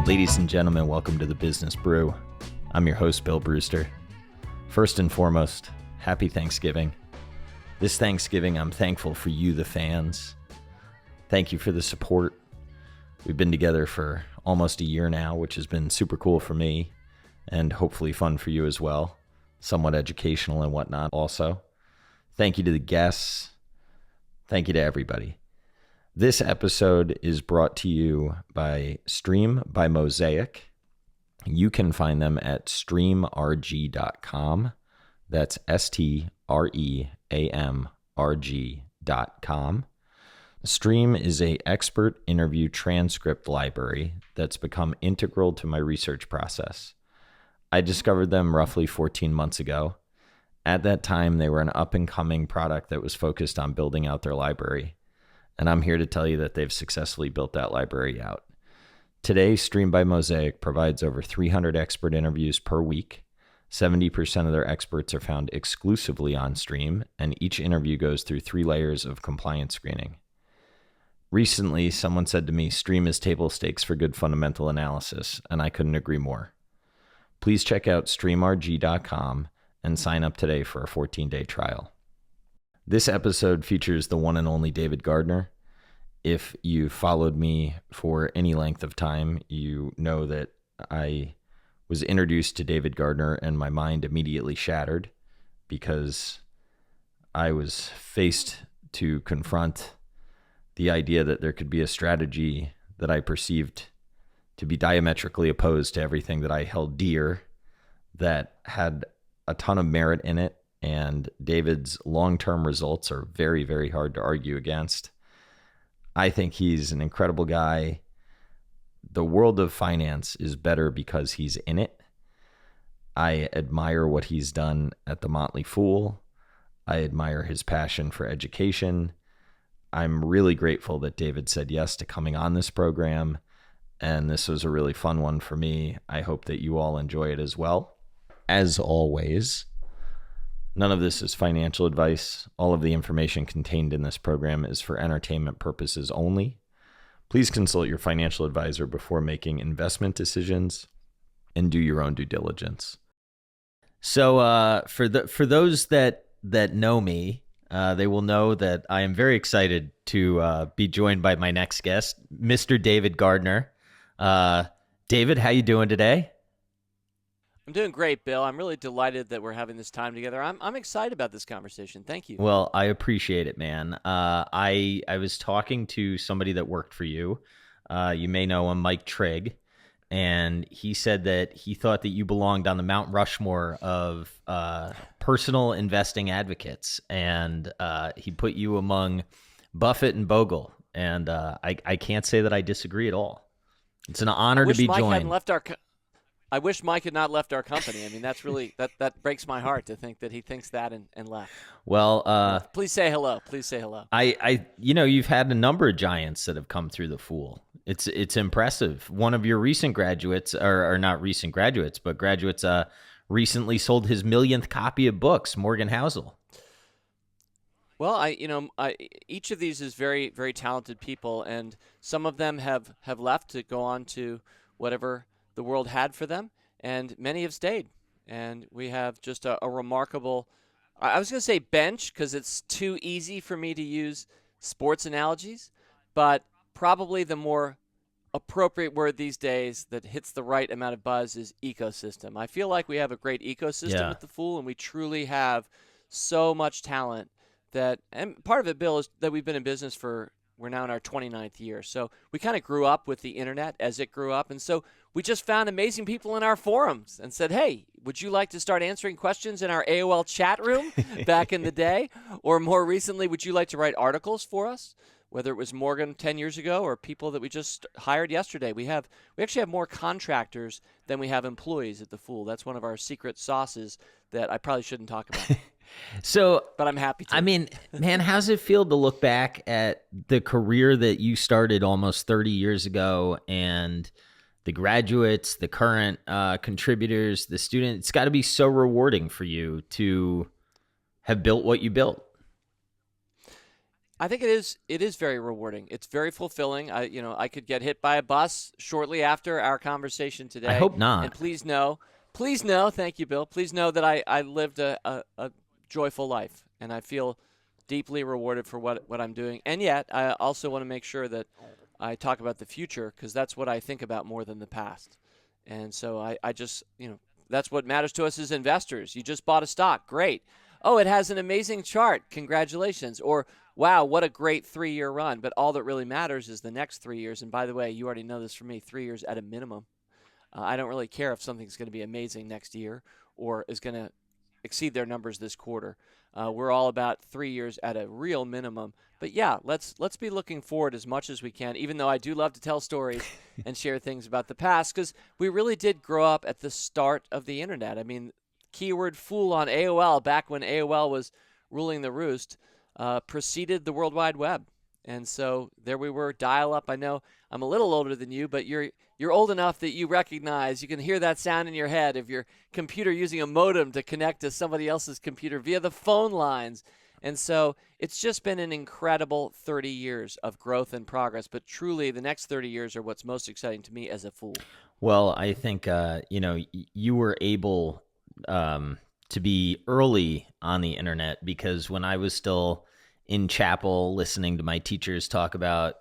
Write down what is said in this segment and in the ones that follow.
Ladies and gentlemen, welcome to the Business Brew. I'm your host, Bill Brewster. First and foremost, happy Thanksgiving. This Thanksgiving, I'm thankful for you, the fans. Thank you for the support. We've been together for almost a year now, which has been super cool for me and hopefully fun for you as well. Somewhat educational and whatnot also. Thank you to the guests. Thank you to everybody. This episode is brought to you by Stream by Mosaic. You can find them at streamrg.com. That's streamrg.com. Stream is an expert interview transcript library that's become integral to my research process. I discovered them roughly 14 months ago. At that time, they were an up-and-coming product that was focused on building out their library. And I'm here to tell you that they've successfully built that library out. Today, Stream by Mosaic provides over 300 expert interviews per week. 70% of their experts are found exclusively on Stream, and each interview goes through 3 layers of compliance screening. Recently, someone said to me, Stream is table stakes for good fundamental analysis, and I couldn't agree more. Please check out streamrg.com and sign up today for a 14-day trial. This episode features the one and only David Gardner. If you followed me for any length of time, you know that I was introduced to David Gardner and my mind immediately shattered because I was faced to confront the idea that there could be a strategy that I perceived to be diametrically opposed to everything that I held dear, that had a ton of merit in it. And David's long-term results are very, very hard to argue against. I think he's an incredible guy. The world of finance is better because he's in it. I admire what he's done at the Motley Fool. I admire his passion for education. I'm really grateful that David said yes to coming on this program. And this was a really fun one for me. I hope that you all enjoy it as well. As always, none of this is financial advice. All of the information contained in this program is for entertainment purposes only. Please consult your financial advisor before making investment decisions and do your own due diligence. So for those that know me, they will know that I am very excited to be joined by my next guest, Mr. David Gardner. David, how you doing today? I'm doing great, Bill. I'm really delighted that we're having this time together. I'm excited about this conversation. Thank you. Well, I appreciate it, man. I was talking to somebody that worked for you. You may know him, Mike Trigg, and he said that he thought that you belonged on the Mount Rushmore of personal investing advocates, and he put you among Buffett and Bogle. And I can't say that I disagree at all. It's an honor to be joined. I wish Mike had not left our company. I mean, that's really that breaks my heart to think that he thinks that and left. Well, please say hello. Please say hello. You've had a number of giants that have come through the Fool. It's impressive. One of your recent graduates, or not recent graduates, but graduates, recently sold his millionth copy of books, Morgan Housel. Well, each of these is very, very talented people, and some of them have left to go on to whatever the world had for them, and many have stayed. And we have just a remarkable, I was going to say bench because it's too easy for me to use sports analogies, but probably the more appropriate word these days that hits the right amount of buzz is ecosystem. I feel like we have a great ecosystem with the Fool, and we truly have so much talent that, and part of it, Bill, is that we've been in business we're now in our 29th year. So we kind of grew up with the internet as it grew up. And so we just found amazing people in our forums and said, hey, would you like to start answering questions in our AOL chat room back in the day? Or more recently, would you like to write articles for us? Whether it was Morgan 10 years ago or people that we just hired yesterday. We actually have more contractors than we have employees at the Fool. That's one of our secret sauces that I probably shouldn't talk about. But I'm happy to. I mean, man, how's it feel to look back at the career that you started almost 30 years ago and the graduates, the current contributors, the students? It's got to be so rewarding for you to have built what you built. I think it is. It is very rewarding. It's very fulfilling. I could get hit by a bus shortly after our conversation I today, hope and not. please know, thank you, Bill. Please know that I lived a joyful life, and I feel deeply rewarded for what I'm doing. And yet, I also want to make sure that I talk about the future because that's what I think about more than the past. And so I just, that's what matters to us as investors. You just bought a stock. Great. Oh, it has an amazing chart. Congratulations. Or, wow, what a great 3-year run. But all that really matters is the next 3 years. And by the way, you already know this from me, 3 years at a minimum. I don't really care if something's going to be amazing next year or is going to exceed their numbers this quarter. We're all about 3 years at a real minimum. But yeah, let's be looking forward as much as we can, even though I do love to tell stories and share things about the past, because we really did grow up at the start of the internet. I mean, keyword fool on AOL back when AOL was ruling the roost preceded the World Wide Web. And so there we were, dial up. I know I'm a little older than you, but you're old enough that you recognize, you can hear that sound in your head of your computer using a modem to connect to somebody else's computer via the phone lines. And so it's just been an incredible 30 years of growth and progress. But truly, the next 30 years are what's most exciting to me as a fool. Well, I think you were able to be early on the internet, because when I was still in chapel listening to my teachers talk about,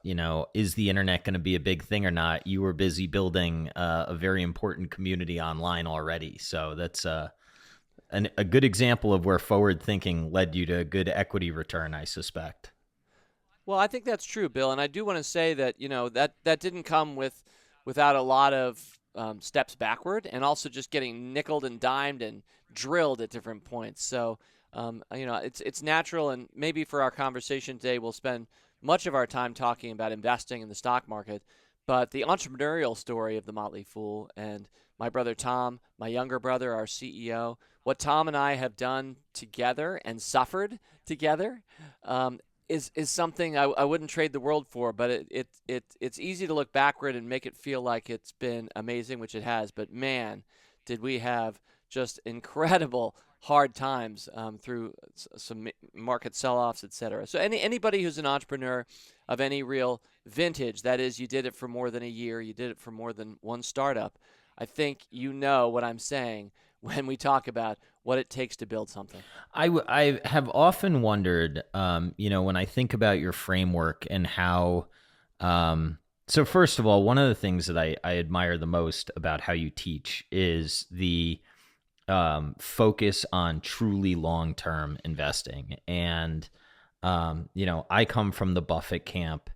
is the internet going to be a big thing or not, you were busy building a very important community online already. So that's a good example of where forward thinking led you to a good equity return, I suspect. Well, I think that's true, Bill, and I do want to say that that didn't come without a lot of steps backward, and also just getting nickeled and dimed and drilled at different points. So, it's natural, and maybe for our conversation today, we'll spend much of our time talking about investing in the stock market, but the entrepreneurial story of the Motley Fool and my brother Tom, my younger brother, our CEO, what Tom and I have done together and suffered together. Is something I wouldn't trade the world for, but it's easy to look backward and make it feel like it's been amazing, which it has. But man, did we have just incredible hard times through some market sell-offs, et cetera. So anybody who's an entrepreneur of any real vintage, that is, you did it for more than a year, you did it for more than one startup, I think you know what I'm saying when we talk about what it takes to build something. I have often wondered, when I think about your framework and how, so first of all, one of the things that I admire the most about how you teach is the focus on truly long-term investing. And, I come from the Buffett camp,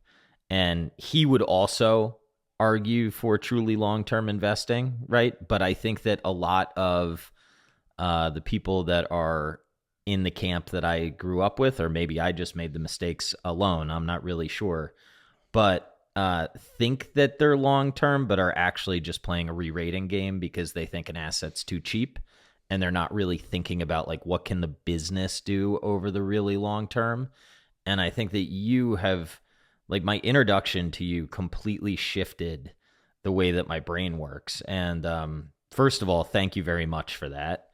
and he would also argue for truly long-term investing, right? But I think that a lot of the people that are in the camp that I grew up with, or maybe I just made the mistakes alone, I'm not really sure, but think that they're long-term, but are actually just playing a re-rating game because they think an asset's too cheap, and they're not really thinking about like what can the business do over the really long term. And I think that you have, like, my introduction to you completely shifted the way that my brain works. And first of all, thank you very much for that.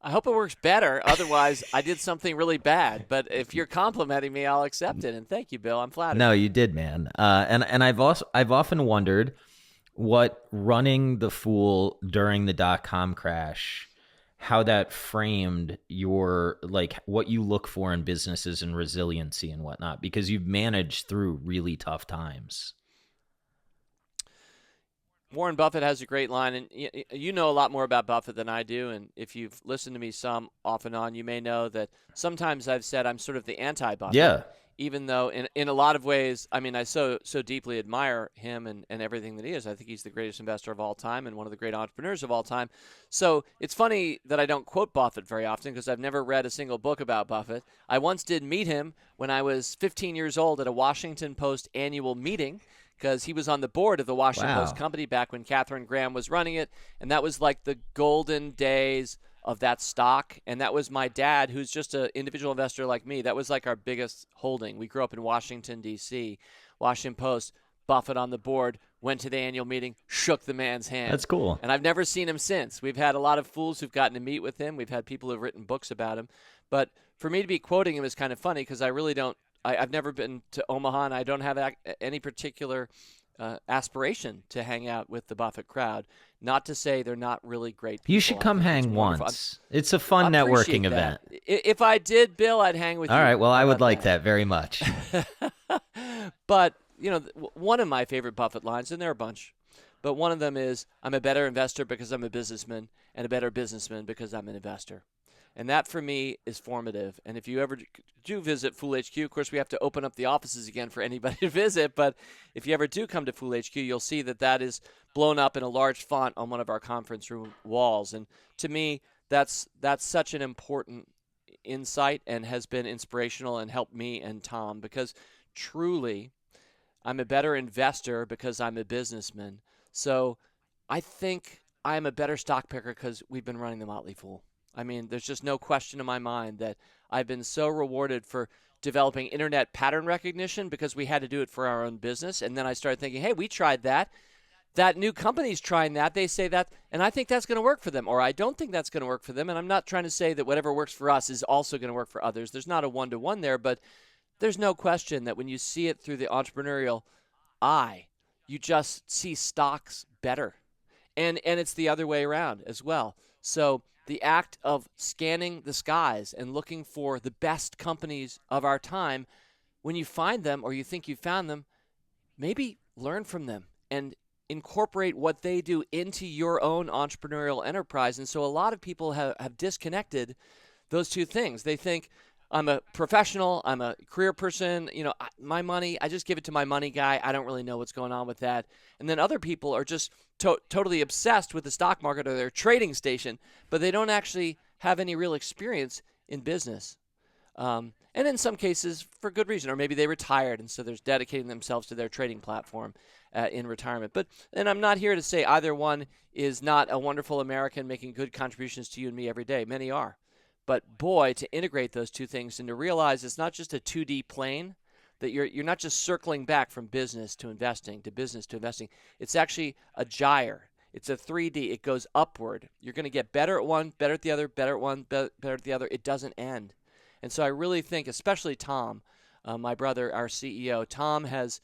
I hope it works better. Otherwise, I did something really bad. But if you're complimenting me, I'll accept it. And thank you, Bill. I'm flattered. No, you did, man. And I've often wondered what running the Fool during the .com crash, how that framed your, like, what you look for in businesses and resiliency and whatnot, because you've managed through really tough times. Warren Buffett has a great line, and you know a lot more about Buffett than I do. And if you've listened to me some off and on, you may know that sometimes I've said I'm sort of the anti-Buffett. Yeah. Even though in a lot of ways, I mean, I so deeply admire him and everything that he is. I think he's the greatest investor of all time and one of the great entrepreneurs of all time. So it's funny that I don't quote Buffett very often because I've never read a single book about Buffett. I once did meet him when I was 15 years old at a Washington Post annual meeting, because he was on the board of the Washington Post company back when Katharine Graham was running it. And that was like the golden days of that stock. And that was my dad, who's just an individual investor like me. That was like our biggest holding. We grew up in Washington, D.C., Washington Post, Buffett on the board, went to the annual meeting, shook the man's hand. That's cool. And I've never seen him since. We've had a lot of fools who've gotten to meet with him. We've had people who've written books about him. But for me to be quoting him is kind of funny because I really don't I've never been to Omaha, and I don't have any particular aspiration to hang out with the Buffett crowd. Not to say they're not really great You people. should I come think it's hang wonderful. once. It's a fun I networking appreciate that. event. If I did, Bill, I'd hang with All you. right. Well, How I would about like that very much. But, one of my favorite Buffett lines, and there are a bunch, but one of them is, I'm a better investor because I'm a businessman, and a better businessman because I'm an investor. And that, for me, is formative. And if you ever do visit Fool HQ, of course, we have to open up the offices again for anybody to visit. But if you ever do come to Fool HQ, you'll see that is blown up in a large font on one of our conference room walls. And to me, that's such an important insight and has been inspirational and helped me and Tom, because truly, I'm a better investor because I'm a businessman. So I think I'm a better stock picker because we've been running the Motley Fool. I mean, there's just no question in my mind that I've been so rewarded for developing internet pattern recognition because we had to do it for our own business. And then I started thinking, hey, we tried that. That new company's trying that. They say that, and I think that's going to work for them, or I don't think that's going to work for them. And I'm not trying to say that whatever works for us is also going to work for others. There's not a one-to-one there, but there's no question that when you see it through the entrepreneurial eye, you just see stocks better. And it's the other way around as well. So the act of scanning the skies and looking for the best companies of our time, when you find them or you think you found them, maybe learn from them and incorporate what they do into your own entrepreneurial enterprise. And so a lot of people have disconnected those two things. They think, I'm a professional, I'm a career person, my money, I just give it to my money guy. I don't really know what's going on with that. And then other people are just totally obsessed with the stock market or their trading station, but they don't actually have any real experience in business. And in some cases, for good reason, or maybe they retired, and so they're dedicating themselves to their trading platform in retirement. And I'm not here to say either one is not a wonderful American making good contributions to you and me every day. Many are. But boy, to integrate those two things and to realize it's not just a 2D plane, that you're not just circling back from business to investing to business to investing. It's actually a gyre. It's a 3D. It goes upward. You're going to get better at one, better at the other, better at one, better at the other. It doesn't end. And so I really think, especially Tom, my brother, our CEO, Tom has,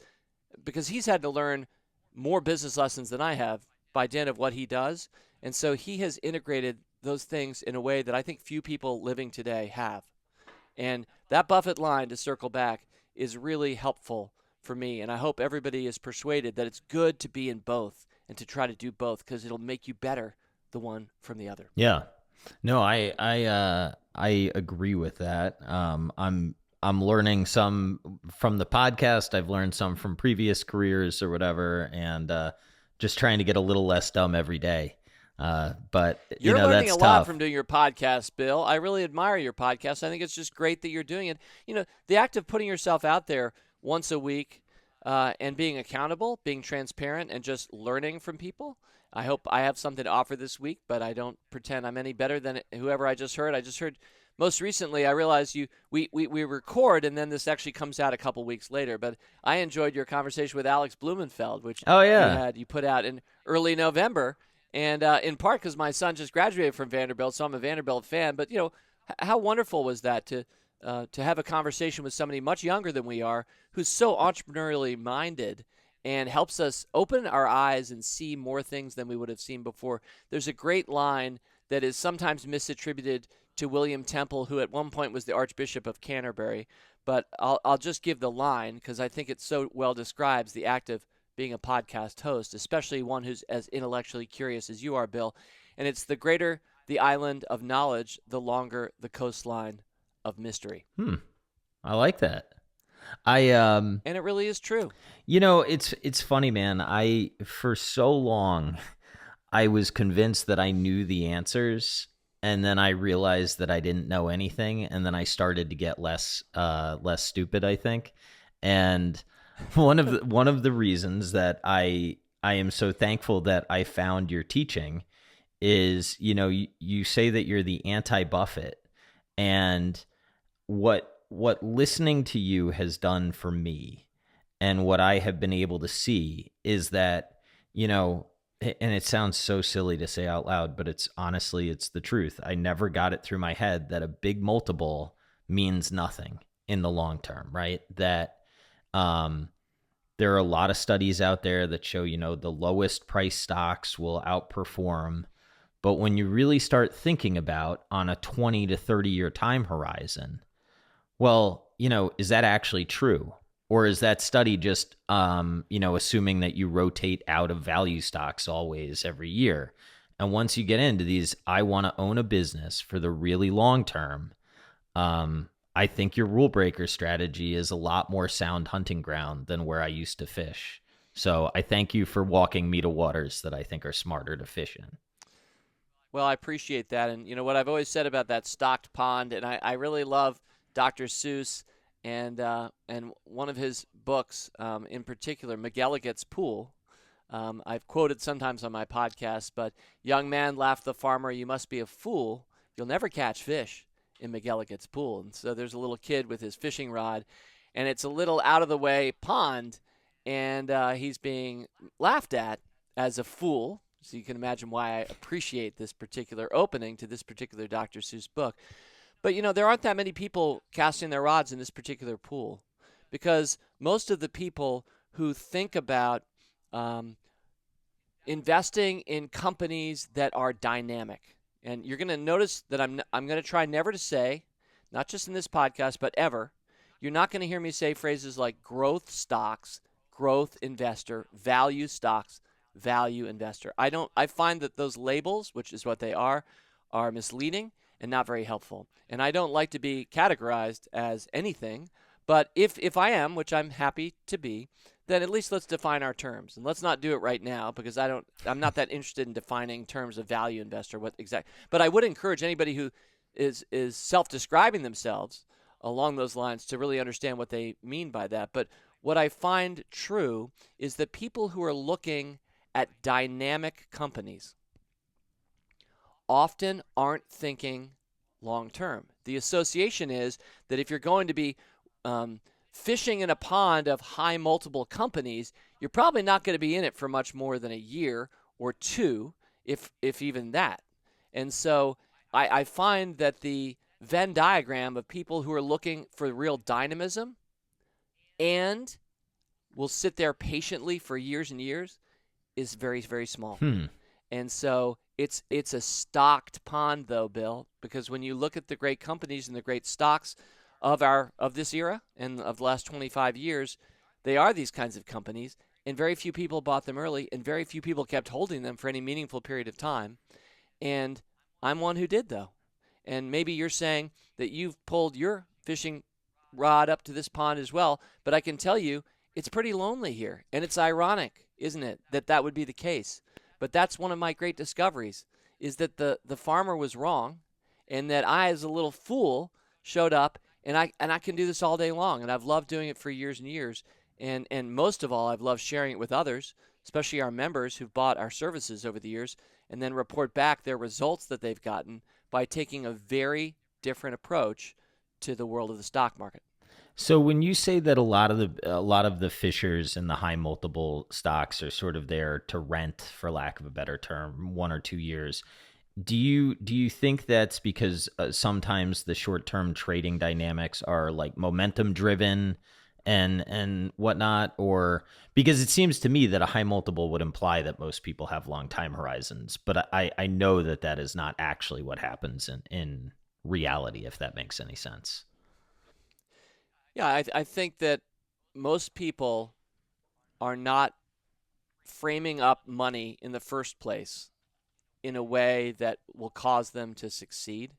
because he's had to learn more business lessons than I have by dint of what he does. And so he has integrated those things in a way that I think few people living today have. And that Buffett line, to circle back, is really helpful for me. And I hope everybody is persuaded that it's good to be in both and to try to do both, because it'll make you better the one from the other. Yeah. No, I agree with that. I'm learning some from the podcast. I've learned some from previous careers or whatever, and just trying to get a little less dumb every day. But you're learning that's a lot tough. from doing your podcast, Bill. I really admire your podcast. I think it's just great that you're doing it. The act of putting yourself out there once a week and being accountable, being transparent, and just learning from people. I hope I have something to offer this week, but I don't pretend I'm any better than whoever I just heard. Most recently, I realized we record, and then this actually comes out a couple weeks later. But I enjoyed your conversation with Alex Blumenfeld, which you put out in early November. And in part because my son just graduated from Vanderbilt, so I'm a Vanderbilt fan. But, how wonderful was that to have a conversation with somebody much younger than we are, who's so entrepreneurially minded and helps us open our eyes and see more things than we would have seen before. There's a great line that is sometimes misattributed to William Temple, who at one point was the Archbishop of Canterbury. But I'll just give the line because I think it so well describes the act of being a podcast host, especially one who's as intellectually curious as you are, Bill. And it's, the greater the island of knowledge, the longer the coastline of mystery. I like that. And it really is true. It's funny, man. For so long, I was convinced that I knew the answers, and then I realized that I didn't know anything, and then I started to get less stupid, I think. And one of the reasons that I am so thankful that I found your teaching is, you say that you're the anti-Buffett, and what listening to you has done for me and what I have been able to see is that, and it sounds so silly to say out loud, but it's honestly the truth. I never got it through my head that a big multiple means nothing. in the long term, right? That um, there are a lot of studies out there that show, the lowest price stocks will outperform. But when you really start thinking about on a 20 to 30 year time horizon, well, is that actually true? Or is that study just, assuming that you rotate out of value stocks always every year? And once you get into these, I want to own a business for the really long term, I think your rule breaker strategy is a lot more sound hunting ground than where I used to fish. So I thank you for walking me to waters that I think are smarter to fish in. Well, I appreciate that. And what I've always said about that stocked pond, and I really love Dr. Seuss and one of his books in particular, McElligot's Pool. I've quoted sometimes on my podcast, but young man, laughed the farmer, you must be a fool. You'll never catch fish in McElligot's Pool. And so there's a little kid with his fishing rod, and it's a little out of the way pond, and he's being laughed at as a fool. So you can imagine why I appreciate this particular opening to this particular Dr. Seuss book. But, there aren't that many people casting their rods in this particular pool, because most of the people who think about investing in companies that are dynamic, and you're going to notice that I'm going to try never to say, not just in this podcast, but ever, you're not going to hear me say phrases like growth stocks, growth investor, value stocks, value investor. I find that those labels, which is what they are misleading and not very helpful. And I don't like to be categorized as anything, but if I am, which I'm happy to be, then at least let's define our terms. And let's not do it right now, because I'm not that interested in defining terms of value investor, what exact. But I would encourage anybody who is self-describing themselves along those lines to really understand what they mean by that. But what I find true is that people who are looking at dynamic companies often aren't thinking long term. The association is that if you're going to be fishing in a pond of high multiple companies, you're probably not going to be in it for much more than a year or two, if even that. And so I find that the Venn diagram of people who are looking for real dynamism and will sit there patiently for years and years is very, very small. And so it's a stocked pond, though, Bill, because when you look at the great companies and the great stocks of this era and of the last 25 years, they are these kinds of companies, and very few people bought them early, and very few people kept holding them for any meaningful period of time. And I'm one who did, though. And maybe you're saying that you've pulled your fishing rod up to this pond as well, but I can tell you it's pretty lonely here, and it's ironic, isn't it, that would be the case. But that's one of my great discoveries, is that the farmer was wrong, and that I, as a little fool, showed up, and I can do this all day long, and I've loved doing it for years and years. And most of all, I've loved sharing it with others, especially our members who've bought our services over the years, and then report back their results that they've gotten by taking a very different approach to the world of the stock market. So when you say that a lot of the fishers in the high multiple stocks are sort of there to rent, for lack of a better term, 1 or 2 years, do you think that's because sometimes the short-term trading dynamics are like momentum driven and whatnot, or because it seems to me that a high multiple would imply that most people have long time horizons, but I know that is not actually what happens in reality, if that makes any sense. Yeah, I think that most people are not framing up money in the first place in a way that will cause them to succeed.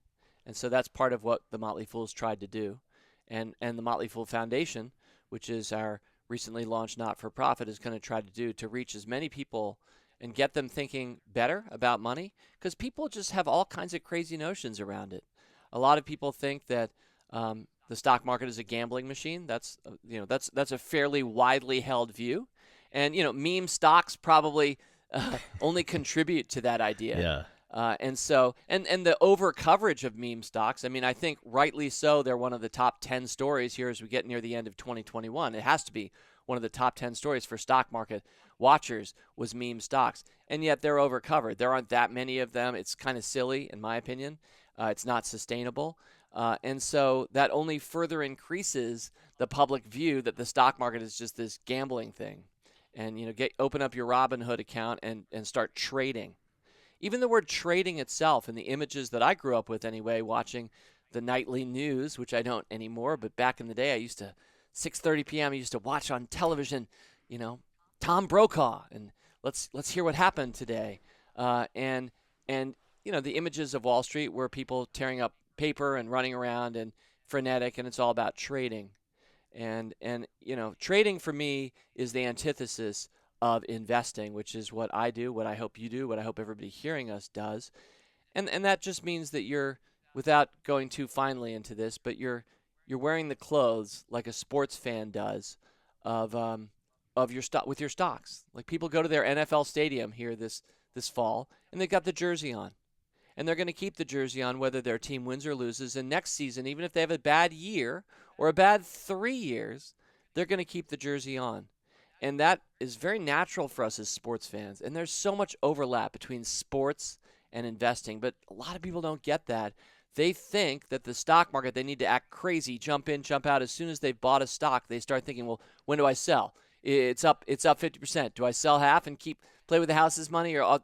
And so that's part of what the Motley Fools tried to do. And the Motley Fool Foundation, which is our recently launched not-for-profit, is going to try to do to reach as many people and get them thinking better about money, because people just have all kinds of crazy notions around it. A lot of people think that the stock market is a gambling machine. That's a fairly widely held view, and meme stocks probably only contribute to that idea. Yeah. And so the over coverage of meme stocks. I mean, I think rightly so. They're one of the top 10 stories here as we get near the end of 2021. It has to be one of the top 10 stories for stock market watchers was meme stocks. And yet they're overcovered. There aren't that many of them. It's kind of silly, in my opinion. It's not sustainable. And so that only further increases the public view that the stock market is just this gambling thing. And, open up your Robinhood account and start trading. Even the word trading itself, and the images that I grew up with anyway, watching the nightly news, which I don't anymore, but back in the day, 6:30 p.m., I used to watch on television, Tom Brokaw, and let's hear what happened today. And the images of Wall Street were people tearing up paper and running around and frenetic, and it's all about trading. And trading for me is the antithesis of investing, which is what I do, what I hope you do, what I hope everybody hearing us does. And that just means that you're, without going too finely into this, but you're wearing the clothes like a sports fan does of your with your stocks. Like, people go to their NFL stadium here this fall, and they've got the jersey on. And they're going to keep the jersey on whether their team wins or loses. And next season, even if they have a bad year or a bad 3 years, they're going to keep the jersey on. And that is very natural for us as sports fans. And there's so much overlap between sports and investing. But a lot of people don't get that. They think that the stock market, they need to act crazy, jump in, jump out. As soon as they've bought a stock, they start thinking, well, when do I sell? It's up 50%. Do I sell half and play with the house's money? Or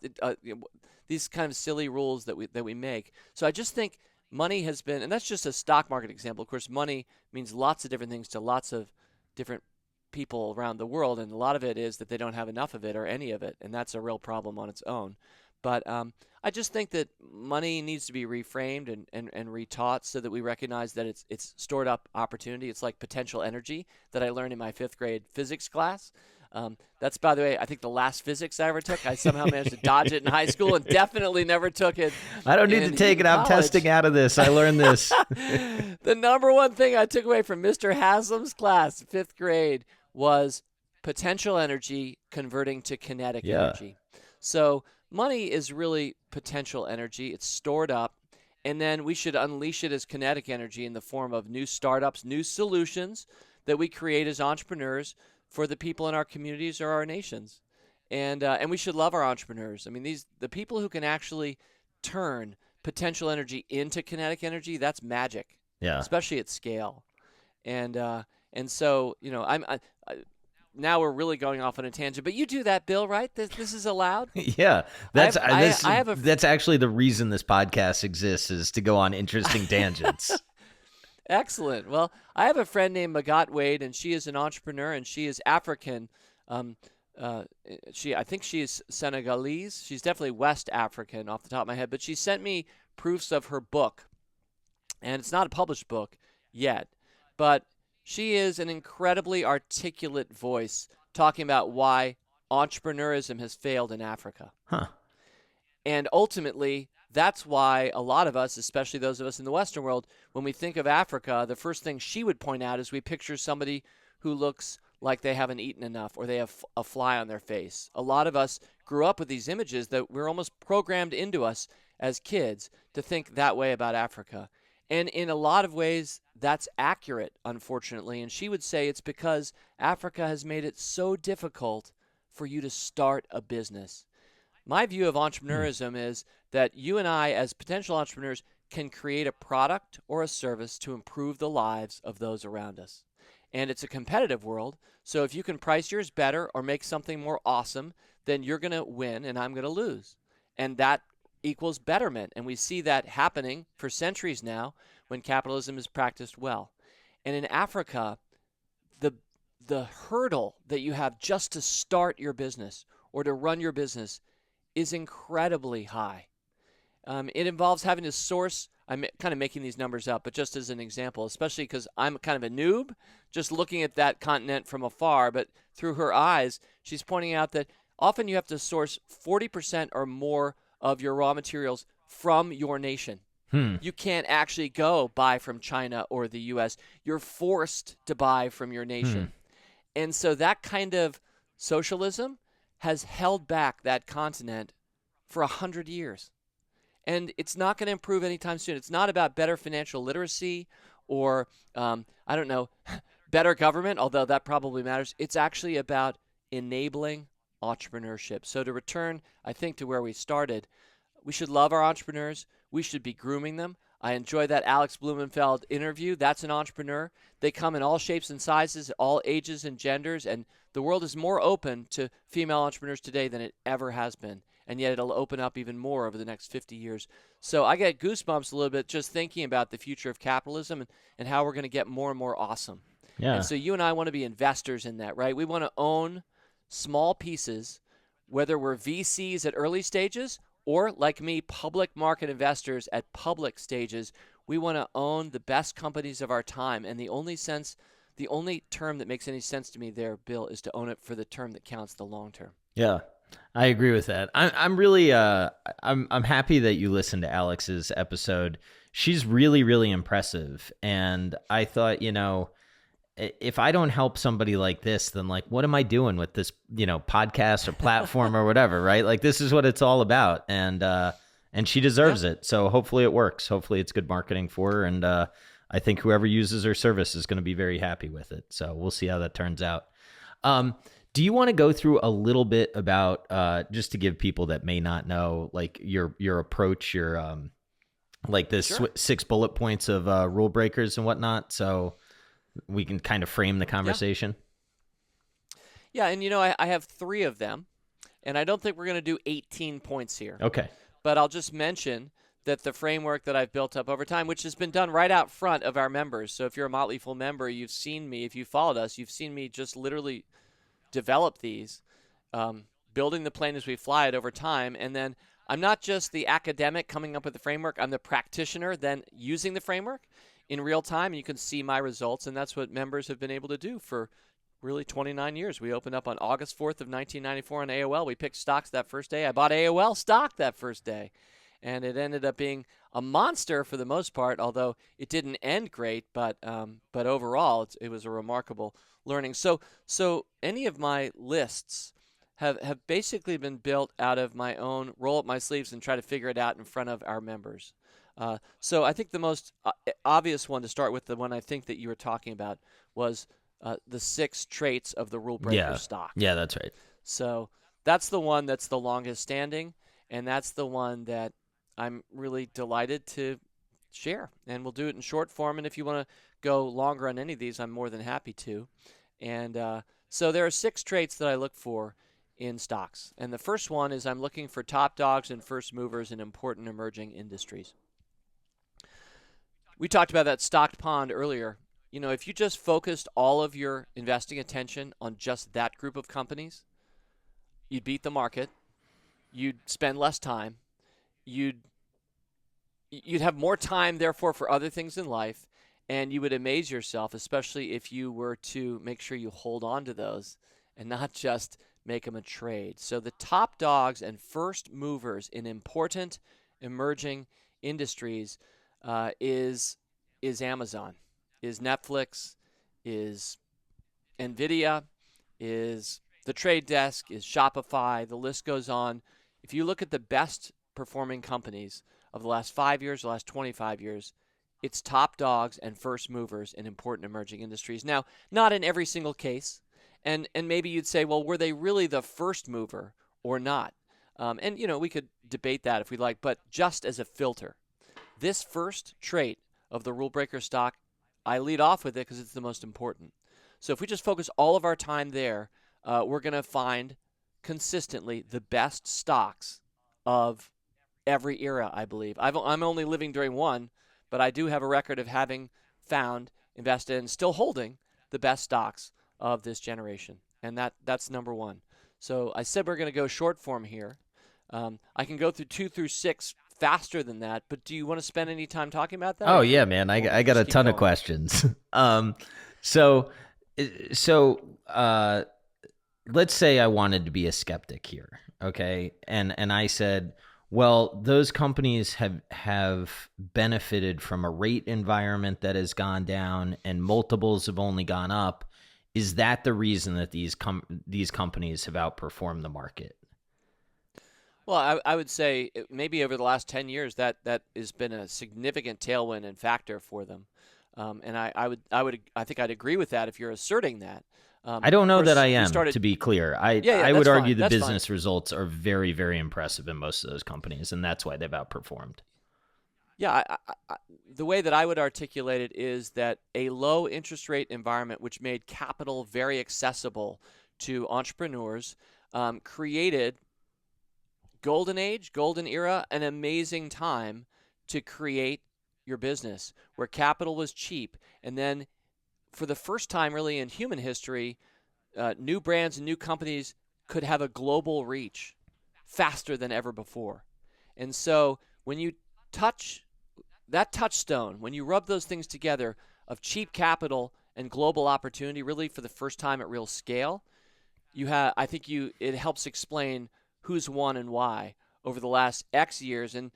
these kind of silly rules that we make. So I just think money has been, and that's just a stock market example. Of course, money means lots of different things to lots of different people around the world, and a lot of it is that they don't have enough of it or any of it, and that's a real problem on its own. But I just think that money needs to be reframed and retaught so that we recognize that it's stored up opportunity. It's like potential energy that I learned in my 5th grade physics class. That's, by the way, I think the last physics I ever took. I somehow managed to dodge it in high school and definitely never took it. I don't need to take it. I'm testing out of this. I learned this. The number one thing I took away from Mr. Haslam's class, 5th grade, was potential energy converting to kinetic energy. So money is really potential energy. It's stored up, and then we should unleash it as kinetic energy in the form of new startups, new solutions that we create as entrepreneurs for the people in our communities or our nations. And we should love our entrepreneurs. I mean, the people who can actually turn potential energy into kinetic energy, that's magic. Yeah. Especially at scale. And so, now we're really going off on a tangent, but you do that, Bill, right? This is allowed. Yeah, that's actually the reason this podcast exists, is to go on interesting tangents. Excellent. Well, I have a friend named Magat Wade, and she is an entrepreneur, and she is African. I think she is Senegalese. She's definitely West African off the top of my head, but she sent me proofs of her book, and it's not a published book yet, but she is an incredibly articulate voice talking about why entrepreneurism has failed in Africa. Huh. And ultimately, that's why a lot of us, especially those of us in the Western world, when we think of Africa, the first thing she would point out is we picture somebody who looks like they haven't eaten enough or they have a fly on their face. A lot of us grew up with these images that we're almost programmed into us as kids to think that way about Africa. And in a lot of ways, that's accurate, unfortunately. And she would say it's because Africa has made it so difficult for you to start a business. My view of entrepreneurism is that you and I, as potential entrepreneurs, can create a product or a service to improve the lives of those around us. And it's a competitive world, so if you can price yours better or make something more awesome, then you're going to win and I'm going to lose. And that equals betterment. And we see that happening for centuries now when capitalism is practiced well. And in Africa, the hurdle that you have just to start your business or to run your business is incredibly high. It involves having to source, I'm kind of making these numbers up, but just as an example, especially because I'm kind of a noob, just looking at that continent from afar, but through her eyes, she's pointing out that often you have to source 40% or more of your raw materials from your nation. You can't actually go buy from China or the U.S. You're forced to buy from your nation. And so that kind of socialism has held back that continent for 100 years. And it's not going to improve anytime soon. It's not about better financial literacy or, better government, although that probably matters. It's actually about enabling entrepreneurship. So to return, I think, to where we started, we should love our entrepreneurs. We should be grooming them. I enjoyed that Alex Blumenfeld interview. That's an entrepreneur. They come in all shapes and sizes, all ages and genders, and the world is more open to female entrepreneurs today than it ever has been. And yet it'll open up even more over the next 50 years. So I get goosebumps a little bit just thinking about the future of capitalism and how we're going to get more and more awesome. Yeah. And so you and I want to be investors in that, right? We want to own small pieces, whether we're VCs at early stages or, like me, public market investors at public stages. We want to own the best companies of our time. And the only term that makes any sense to me there, Bill, is to own it for the term that counts, the long term. Yeah, I agree with that. I'm really I'm happy that you listened to Alex's episode. She's really, really impressive. And I thought, if I don't help somebody like this, then like, what am I doing with this, podcast or platform or whatever, right? Like, this is what it's all about. And she deserves it. So hopefully it works. Hopefully it's good marketing for her. And I think whoever uses her service is going to be very happy with it. So we'll see how that turns out. Do you want to go through a little bit about, just to give people that may not know, like your approach, your, like this Sure. 6 bullet points of rule breakers and whatnot, so we can kind of frame the conversation? Yeah, and I have 3 of them, and I don't think we're going to do 18 points here. Okay. But I'll just mention that the framework that I've built up over time, which has been done right out front of our members. So if you're a Motley Fool member, you've seen me, if you followed us, you've seen me just literally develop these, building the plane as we fly it over time. And then I'm not just the academic coming up with the framework, I'm the practitioner then using the framework in real time. And you can see my results, and that's what members have been able to do for really 29 years. We opened up on August 4th of 1994 on AOL. We picked stocks that first day. I bought AOL stock that first day. And it ended up being a monster for the most part, although it didn't end great. But overall, it was a remarkable learning. So any of my lists have basically been built out of my own roll up my sleeves and try to figure it out in front of our members. So I think the most obvious one to start with, the one I think that you were talking about, was the 6 traits of the rule breaker stock. Yeah, that's right. So that's the one that's the longest standing, and that's the one that I'm really delighted to share. And we'll do it in short form, and if you want to go longer on any of these, I'm more than happy to. And so there are 6 traits that I look for in stocks. And the first one is I'm looking for top dogs and first movers in important emerging industries. We talked about that stocked pond earlier. If you just focused all of your investing attention on just that group of companies, you'd beat the market. You'd spend less time. You'd have more time, therefore, for other things in life, and you would amaze yourself, especially if you were to make sure you hold on to those and not just make them a trade. So the top dogs and first movers in important emerging industries is Amazon, is Netflix, is NVIDIA, is the Trade Desk, is Shopify. The list goes on. If you look at the best performing companies of the last 5 years, the last 25 years, it's top dogs and first movers in important emerging industries. Now, not in every single case. And maybe you'd say, well, were they really the first mover or not? And we could debate that if we like, but just as a filter, this first trait of the rule breaker stock, I lead off with it because it's the most important. So if we just focus all of our time there, we're going to find consistently the best stocks of every era, I believe. I'm only living during one, but I do have a record of having found, invested, and still holding the best stocks of this generation. And that's number one. So I said we're going to go short form here. I can go through 2 through 6 faster than that, but do you want to spend any time talking about that? Oh yeah, man. I got a ton of questions. So let's say I wanted to be a skeptic here. Okay. And I said, well, those companies have benefited from a rate environment that has gone down and multiples have only gone up. Is that the reason that these companies have outperformed the market? Well, I would say maybe over the last 10 years that has been a significant tailwind and factor for them. And I think I'd agree with that if you're asserting that. I don't Of know that course, I we am, started. to be clear. Yeah, I would that's argue fine. the That's fine. business results are very, very impressive in most of those companies, and that's why they've outperformed. Yeah, the way that I would articulate it is that a low interest rate environment, which made capital very accessible to entrepreneurs, created golden age, golden era, an amazing time to create your business where capital was cheap. And then for the first time, really, in human history, new brands and new companies could have a global reach faster than ever before. And so when you touch that touchstone, when you rub those things together of cheap capital and global opportunity, really for the first time at real scale, I think it helps explain who's won and why over the last X years. And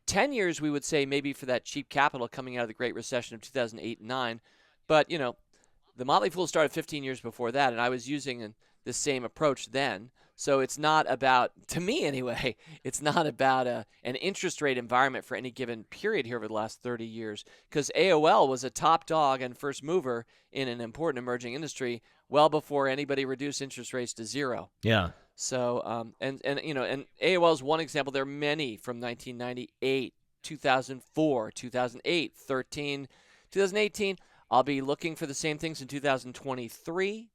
10 years we would say maybe for that cheap capital coming out of the Great Recession of 2008 and 9. But the Motley Fool started 15 years before that, and I was using the same approach then. So it's not about, to me anyway, it's not about an interest rate environment for any given period here over the last 30 years, because AOL was a top dog and first mover in an important emerging industry well before anybody reduced interest rates to zero. Yeah. So and AOL is one example. There are many from 1998, 2004, 2008, 13, 2018. I'll be looking for the same things in 2023.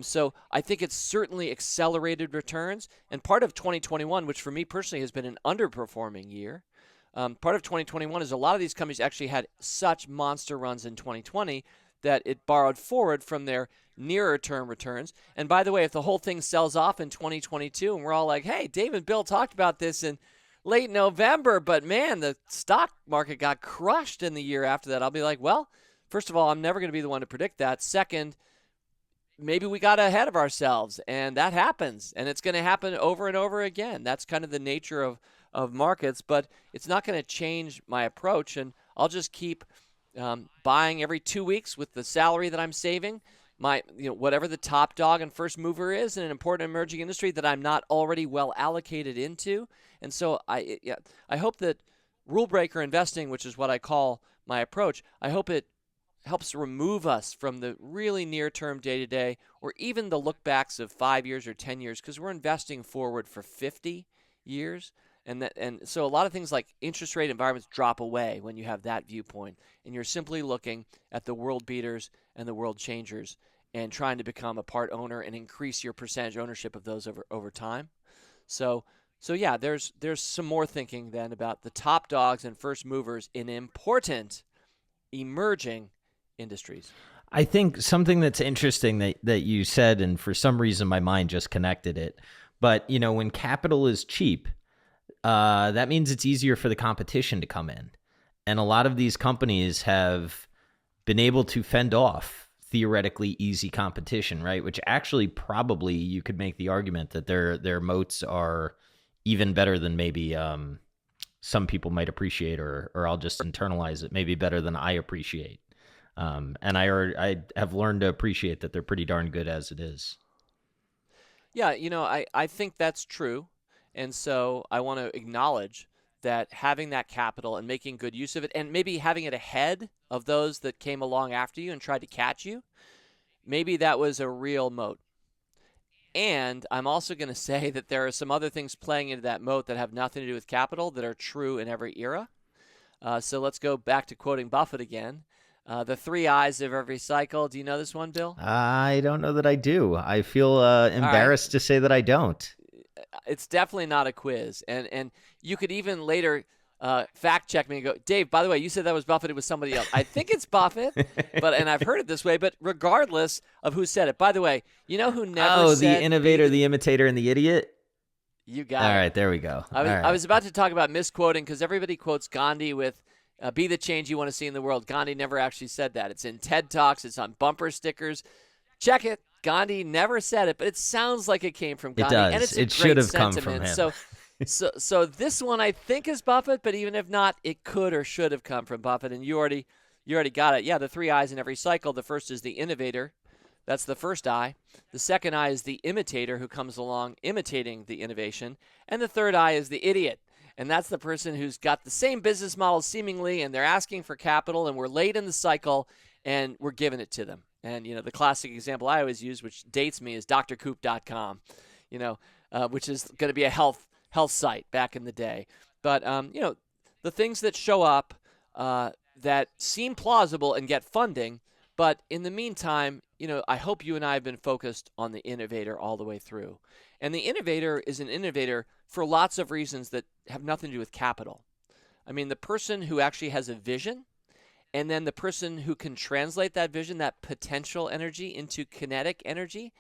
So I think it's certainly accelerated returns. And part of 2021, which for me personally has been an underperforming year, part of 2021 is a lot of these companies actually had such monster runs in 2020 that it borrowed forward from their nearer term returns. And by the way, if the whole thing sells off in 2022 and we're all like, hey, Dave and Bill talked about this in late November, but man, the stock market got crushed in the year after that, I'll be like, well, first of all, I'm never going to be the one to predict that. Second, maybe we got ahead of ourselves, and that happens, and it's going to happen over and over again. That's kind of the nature of markets, but it's not going to change my approach, and I'll just keep buying every 2 weeks with the salary that I'm saving, whatever the top dog and first mover is in an important emerging industry that I'm not already well allocated into. And so I hope that rule breaker investing, which is what I call my approach, I hope it helps remove us from the really near-term day-to-day or even the look-backs of 5 years or 10 years, because we're investing forward for 50 years. And so a lot of things like interest rate environments drop away when you have that viewpoint, and you're simply looking at the world beaters and the world changers and trying to become a part owner and increase your percentage ownership of those over time. So yeah, there's some more thinking then about the top dogs and first movers in important emerging industries. I think something that's interesting that you said, and for some reason my mind just connected it, but when capital is cheap, that means it's easier for the competition to come in. And a lot of these companies have been able to fend off theoretically easy competition, right? Which actually probably you could make the argument that their moats are even better than maybe some people might appreciate, or I'll just internalize it, maybe better than I appreciate. And I have learned to appreciate that they're pretty darn good as it is. Yeah, I think that's true. And so I want to acknowledge that having that capital and making good use of it, and maybe having it ahead of those that came along after you and tried to catch you, maybe that was a real moat. And I'm also going to say that there are some other things playing into that moat that have nothing to do with capital that are true in every era. So let's go back to quoting Buffett again. The 3 I's of every cycle. Do you know this one, Bill? I don't know that I do. I feel embarrassed to say that I don't. It's definitely not a quiz. And you could even later fact check me and go, Dave, by the way, you said that was Buffett. It was somebody else. I think it's Buffett, and I've heard it this way, but regardless of who said it. By the way, you know who never said... the innovator, the imitator, and the idiot? You got it. All right, there we go. I was about to talk about misquoting because everybody quotes Gandhi with be the change you want to see in the world. Gandhi never actually said that. It's in TED Talks. It's on bumper stickers. Check it. Gandhi never said it, but it sounds like it came from Gandhi. It does. And it's it should have come from him. So this one I think is Buffett, but even if not, it could or should have come from Buffett. And you already got it. Yeah, the 3 I's in every cycle. The first is the innovator. That's the first I. The second I is the imitator who comes along imitating the innovation. And the third I is the idiot. And that's the person who's got the same business model seemingly, and they're asking for capital, and we're late in the cycle, and we're giving it to them. And, the classic example I always use, which dates me, is drcoop.com, which is going to be a health site back in the day. But, the things that show up that seem plausible and get funding, but in the meantime, I hope you and I have been focused on the innovator all the way through. And the innovator is an innovator for lots of reasons that have nothing to do with capital. I mean, the person who actually has a vision, and then the person who can translate that vision, that potential energy, into kinetic energy,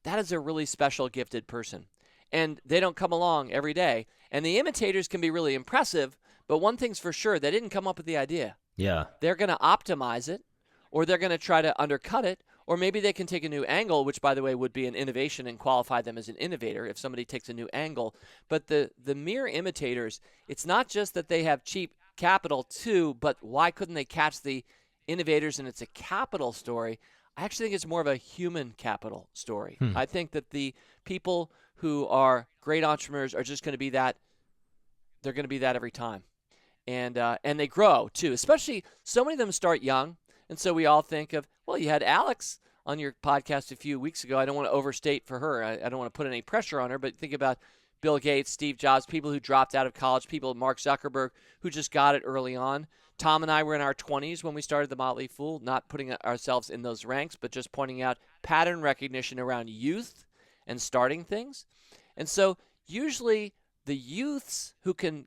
that is a really special, gifted person. And they don't come along every day. And the imitators can be really impressive, but one thing's for sure, they didn't come up with the idea. Yeah. They're going to optimize it, or they're going to try to undercut it, or maybe they can take a new angle, which, by the way, would be an innovation and qualify them as an innovator if somebody takes a new angle. But the mere imitators, it's not just that they have cheap capital too, but why couldn't they catch the innovators and it's a capital story? I actually think it's more of a human capital story. I think that the people who are great entrepreneurs are just going to be that. They're going to be that every time. And they grow too, especially so many of them start young. And so we all think of, well, you had Alex on your podcast a few weeks ago. I don't want to overstate for her. I don't want to put any pressure on her, but think about Bill Gates, Steve Jobs, people who dropped out of college, people, Mark Zuckerberg, who just got it early on. Tom and I were in our 20s when we started the Motley Fool, not putting ourselves in those ranks, but just pointing out pattern recognition around youth and starting things. And so usually the youths who can,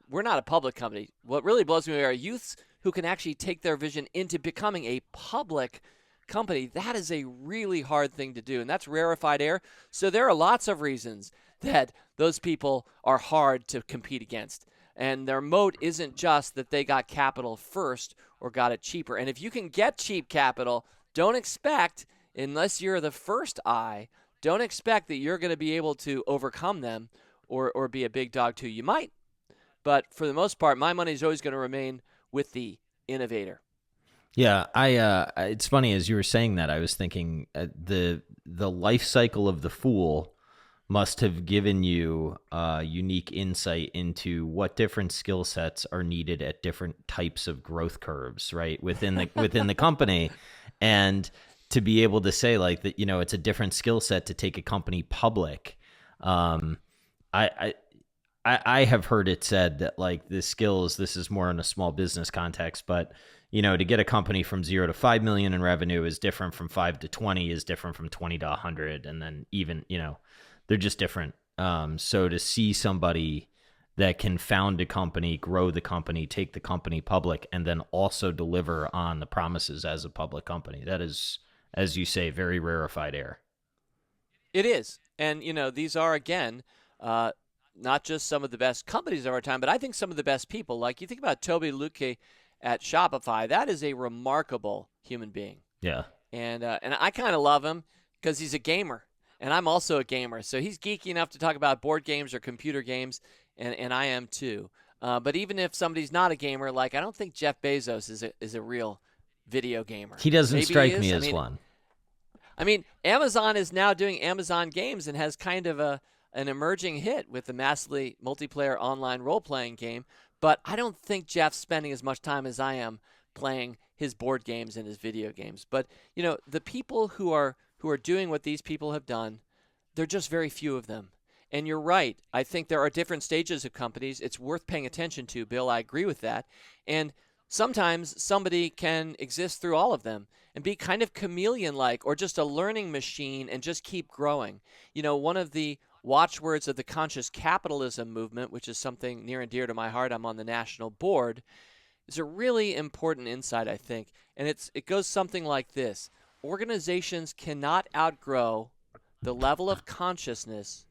we're not a public company. What really blows me away are youths who can actually take their vision into becoming a public company. That is a really hard thing to do, and that's rarefied air. So there are lots of reasons that those people are hard to compete against. And their moat isn't just that they got capital first or got it cheaper. And if you can get cheap capital, don't expect, unless you're the first eye, don't expect that you're going to be able to overcome them or be a big dog too. You might, but for the most part, my money is always going to remain with the innovator. Yeah, it's funny, as you were saying that, I was thinking the life cycle of the Fool must have given you unique insight into what different skill sets are needed at different types of growth curves, right, within the company, and to be able to say like that, it's a different skill set to take a company public. I have heard it said that like the skills, this is more in a small business context, but to get a company from 0 to 5 million in revenue is different from 5 to 20 is different from 20 to 100. And then even, they're just different. So to see somebody that can found a company, grow the company, take the company public, and then also deliver on the promises as a public company, that is, as you say, very rarefied air. It is. And, these are, again, not just some of the best companies of our time, but I think some of the best people. Like you think about Toby Luke at Shopify, that is a remarkable human being. Yeah. And I kind of love him because he's a gamer, and I'm also a gamer. So he's geeky enough to talk about board games or computer games, and I am too. But even if somebody's not a gamer, like I don't think Jeff Bezos is a real video gamer. He doesn't Maybe strike he is. me as one. I mean, Amazon is now doing Amazon games and has kind of an emerging hit with the massively multiplayer online role-playing game, but I don't think Jeff's spending as much time as I am playing his board games and his video games. But, the people who are doing what these people have done, they're just very few of them. And you're right. I think there are different stages of companies. It's worth paying attention to, Bill. I agree with that. And sometimes somebody can exist through all of them and be kind of chameleon-like or just a learning machine and just keep growing. One of the watchwords of the conscious capitalism movement, which is something near and dear to my heart, I'm on the national board, is a really important insight, I think. And it goes something like this. Organizations cannot outgrow the level of consciousness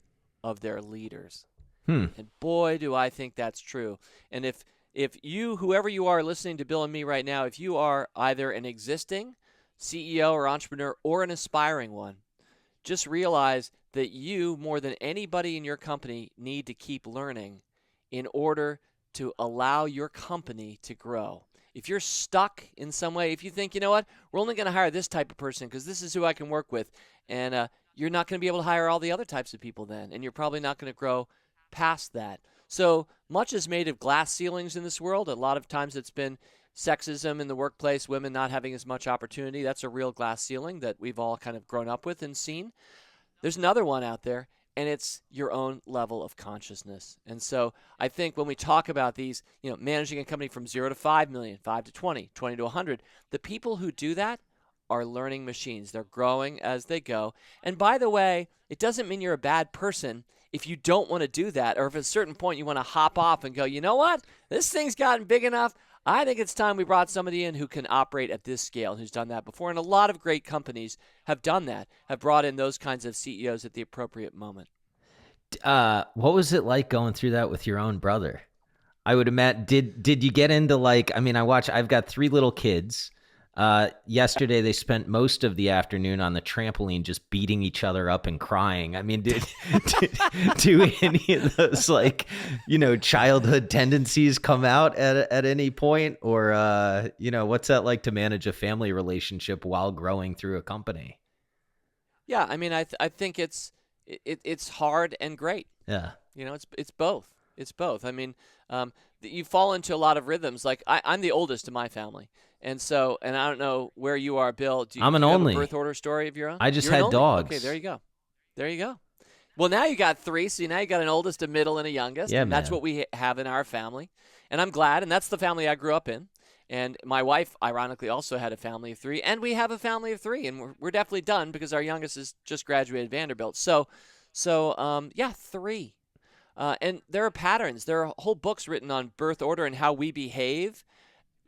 of their leaders. And boy, do I think that's true. And if you, whoever you are listening to Bill and me right now, if you are either an existing CEO or entrepreneur or an aspiring one, just realize that you, more than anybody in your company, need to keep learning in order to allow your company to grow. If you're stuck in some way, if you think, you know what, we're only going to hire this type of person because this is who I can work with, and you're not going to be able to hire all the other types of people then, and you're probably not going to grow past that. So much is made of glass ceilings in this world. A lot of times it's been sexism in the workplace, women not having as much opportunity. That's a real glass ceiling that we've all kind of grown up with and seen. There's another one out there, and it's your own level of consciousness. And so I think when we talk about these, managing a company from 0 to 5 million, 5 to 20, 20 to 100, the people who do that are learning machines. They're growing as they go. And by the way, it doesn't mean you're a bad person if you don't want to do that, or if at a certain point you want to hop off and go, you know what? This thing's gotten big enough. I think it's time we brought somebody in who can operate at this scale, who's done that before. And a lot of great companies have done that, have brought in those kinds of CEOs at the appropriate moment. What was it like going through that with your own brother? I would imagine, did you get into I've got 3 little kids. Yesterday they spent most of the afternoon on the trampoline just beating each other up and crying. I mean, do any of those childhood tendencies come out at any point, or what's that like to manage a family relationship while growing through a company? Yeah, I mean, I think it's hard and great. Yeah, it's both. It's both. I mean, you fall into a lot of rhythms. Like I'm the oldest in my family. And I don't know where you are, Bill. I'm an do you only. have a birth order story of your own? I just You're had dogs. Okay, there you go. Well, now you got 3, so now you got an oldest, a middle, and a youngest. Yeah, and that's what we have in our family. And I'm glad, and that's the family I grew up in. And my wife, ironically, also had a family of 3, and we have a family of 3, and we're definitely done because our youngest has just graduated Vanderbilt. So 3. And there are patterns. There are whole books written on birth order and how we behave,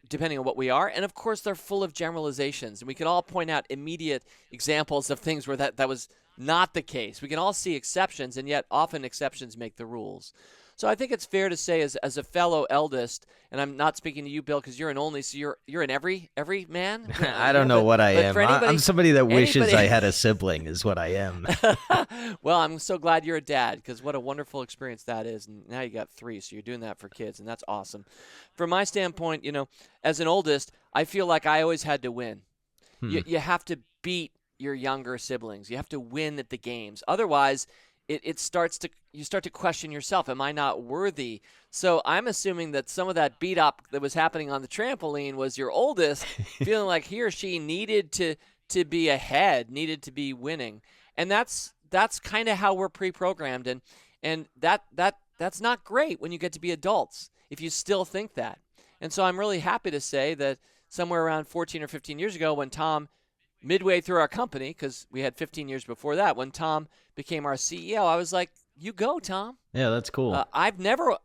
depending on what we are. And of course, they're full of generalizations. And we can all point out immediate examples of things where that was not the case. We can all see exceptions, and yet often exceptions make the rules. So I think it's fair to say, as a fellow eldest, and I'm not speaking to you, Bill, because you're an only, so you're an every man. I don't know what I am. I'm somebody that wishes I had a sibling, is what I am. Well, I'm so glad you're a dad, because what a wonderful experience that is. And now you got 3, so you're doing that for kids, and that's awesome. From my standpoint, as an oldest, I feel like I always had to win. You have to beat your younger siblings. You have to win at the games. Otherwise, you start to question yourself. Am I not worthy? So I'm assuming that some of that beat up that was happening on the trampoline was your oldest feeling like he or she needed to be ahead, needed to be winning. And that's kind of how we're pre-programmed. And that's not great when you get to be adults, if you still think that. And so I'm really happy to say that somewhere around 14 or 15 years ago, when Tom, midway through our company, because we had 15 years before that, when Tom became our CEO, I was like, you go, Tom. Yeah, that's cool. I've never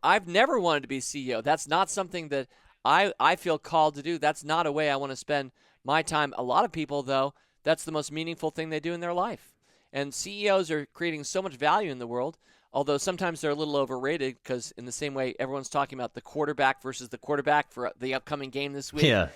wanted to be CEO. That's not something that I feel called to do. That's not a way I want to spend my time. A lot of people, though, that's the most meaningful thing they do in their life. And CEOs are creating so much value in the world, although sometimes they're a little overrated, because in the same way everyone's talking about the quarterback versus the quarterback for the upcoming game this week. Yeah.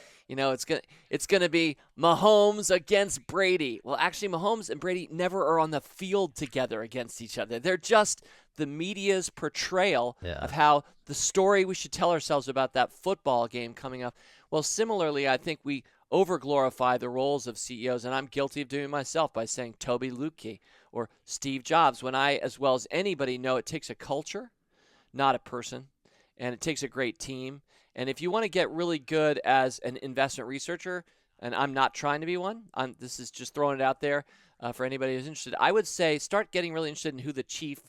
It's gonna be Mahomes against Brady. Well, actually, Mahomes and Brady never are on the field together against each other. They're just the media's portrayal of how the story we should tell ourselves about that football game coming up. Well, similarly, I think we overglorify the roles of CEOs, and I'm guilty of doing it myself by saying Toby Lutke or Steve Jobs, when I, as well as anybody, know it takes a culture, not a person, and it takes a great team. And if you want to get really good as an investment researcher, and I'm not trying to be one, this is just throwing it out there for anybody who's interested, I would say start getting really interested in who the chief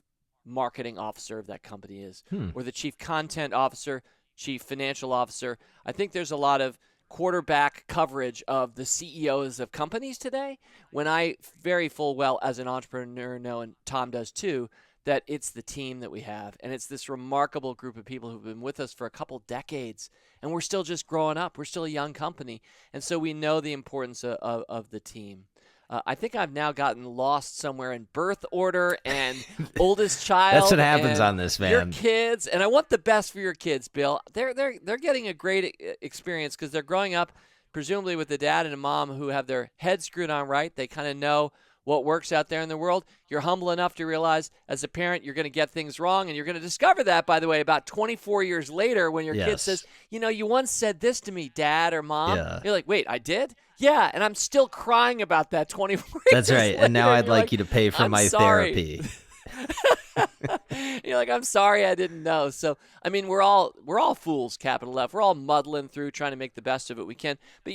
marketing officer of that company is, or the chief content officer, chief financial officer. I think there's a lot of quarterback coverage of the CEOs of companies today, when I very full well as an entrepreneur know, and Tom does too, that it's the team that we have. And it's this remarkable group of people who've been with us for a couple decades. And we're still just growing up. We're still a young company. And so we know the importance of the team. I think I've now gotten lost somewhere in birth order and oldest child. That's what happens on this, man. Your kids. And I want the best for your kids, Bill. They're getting a great experience because they're growing up presumably with a dad and a mom who have their heads screwed on right. They kind of know what works out there in the world. You're humble enough to realize as a parent you're going to get things wrong, and you're going to discover that, by the way, about 24 years later when your kid says, you once said this to me, Dad or Mom. Yeah. You're like, wait, I did? Yeah, and I'm still crying about that 24 years That's right. later. And now I'd like you to pay for my sorry. therapy. You're like, I'm sorry, I didn't know. So, I mean, we're all fools, capital F. We're all muddling through, trying to make the best of it we can. But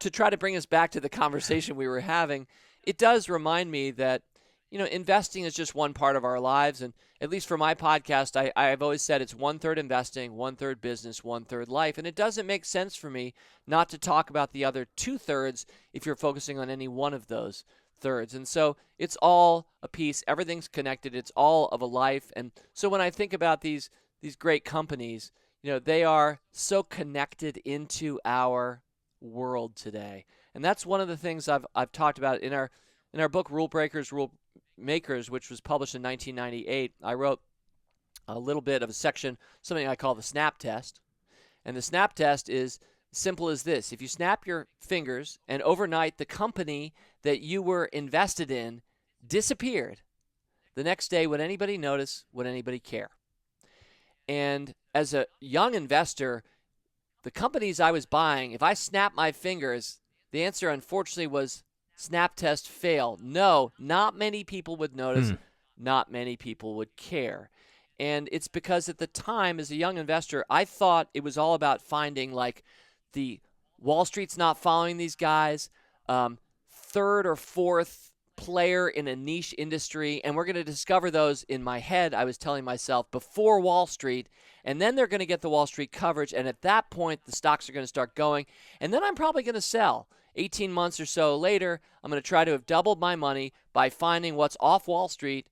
to try to bring us back to the conversation we were having, it does remind me that investing is just one part of our lives. And at least for my podcast, I've always said it's 1/3 investing, 1/3 business, 1/3 life. And it doesn't make sense for me not to talk about the other 2/3 if you're focusing on any one of those thirds. And so it's all a piece. Everything's connected. It's all of a life. And so when I think about these great companies, they are so connected into our world today. And that's one of the things I've talked about in our book, Rule Breakers, Rule Makers, which was published in 1998. I wrote a little bit of a section, something I call the snap test. And the snap test is simple as this. If you snap your fingers and overnight the company that you were invested in disappeared, the next day, would anybody notice? Would anybody care? And as a young investor, the companies I was buying, if I snapped my fingers, the answer unfortunately was snap test fail. No, not many people would notice. Not many people would care. And it's because at the time, as a young investor, I thought it was all about finding like the Wall Street's not following these guys, third or fourth player in a niche industry, and we're going to discover those in my head. I was telling myself before Wall Street, and then they're going to get the Wall Street coverage, and at that point, the stocks are going to start going, and then I'm probably going to sell. 18 months or so later, I'm going to try to have doubled my money by finding what's off Wall Street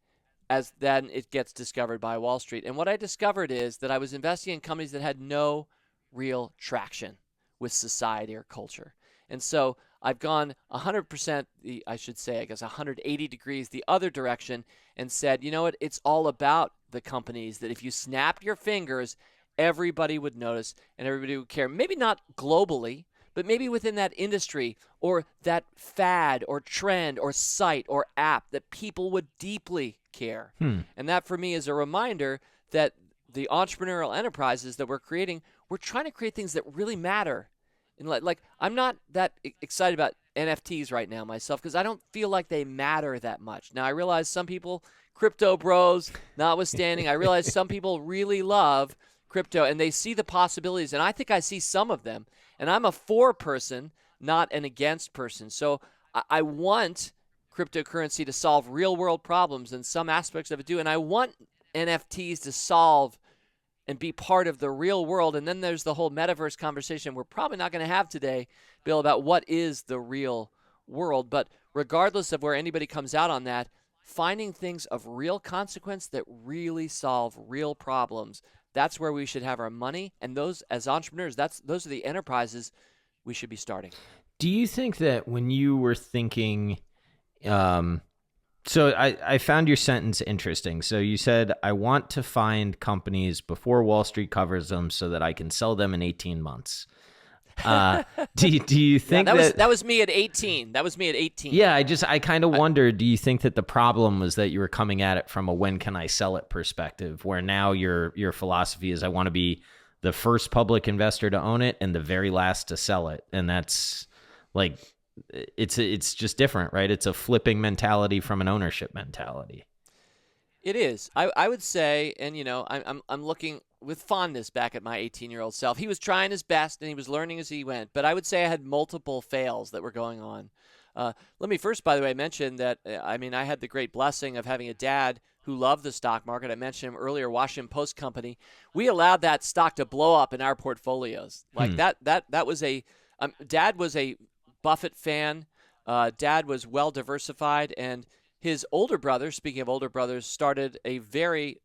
as then it gets discovered by Wall Street. And what I discovered is that I was investing in companies that had no real traction with society or culture. And so I've gone 100%, I should say, I guess 180 degrees the other direction and said, you know what, it's all about the companies that if you snapped your fingers, everybody would notice and everybody would care. Maybe not globally, but maybe within that industry or that fad or trend or site or app that people would deeply care. And that for me is a reminder that the entrepreneurial enterprises that we're creating, we're trying to create things that really matter. And like I'm not that excited about NFTs right now myself because I don't feel like they matter that much. Now I realize some people, crypto bros notwithstanding, I realize some people really love crypto and they see the possibilities, and I think I see some of them. And I'm a for person, not an against person. So I want cryptocurrency to solve real world problems, and some aspects of it do. And I want NFTs to solve and be part of the real world. And then there's the whole metaverse conversation we're probably not going to have today, Bill, about what is the real world. But regardless of where anybody comes out on that, finding things of real consequence that really solve real problems, that's where we should have our money. And those, as entrepreneurs, those are the enterprises we should be starting. Do you think that when you were thinking, so I found your sentence interesting. So you said, I want to find companies before Wall Street covers them so that I can sell them in 18 months. Do you think that was me at 18? That was me at 18. Yeah, I kind of wonder, do you think that the problem was that you were coming at it from a when can I sell it perspective, where now your philosophy is I want to be the first public investor to own it and the very last to sell it, and that's like it's just different, right? It's a flipping mentality from an ownership mentality. It is. I would say, and I'm looking with fondness back at my 18-year-old self. He was trying his best and he was learning as he went, but I would say I had multiple fails that were going on. Let me first, by the way, mention that I had the great blessing of having a dad who loved the stock market. I mentioned him earlier, Washington Post Company. We allowed that stock to blow up in our portfolios. Like that was a Dad was a Buffett fan. Dad was well diversified, and his older brother, speaking of older brothers, started a very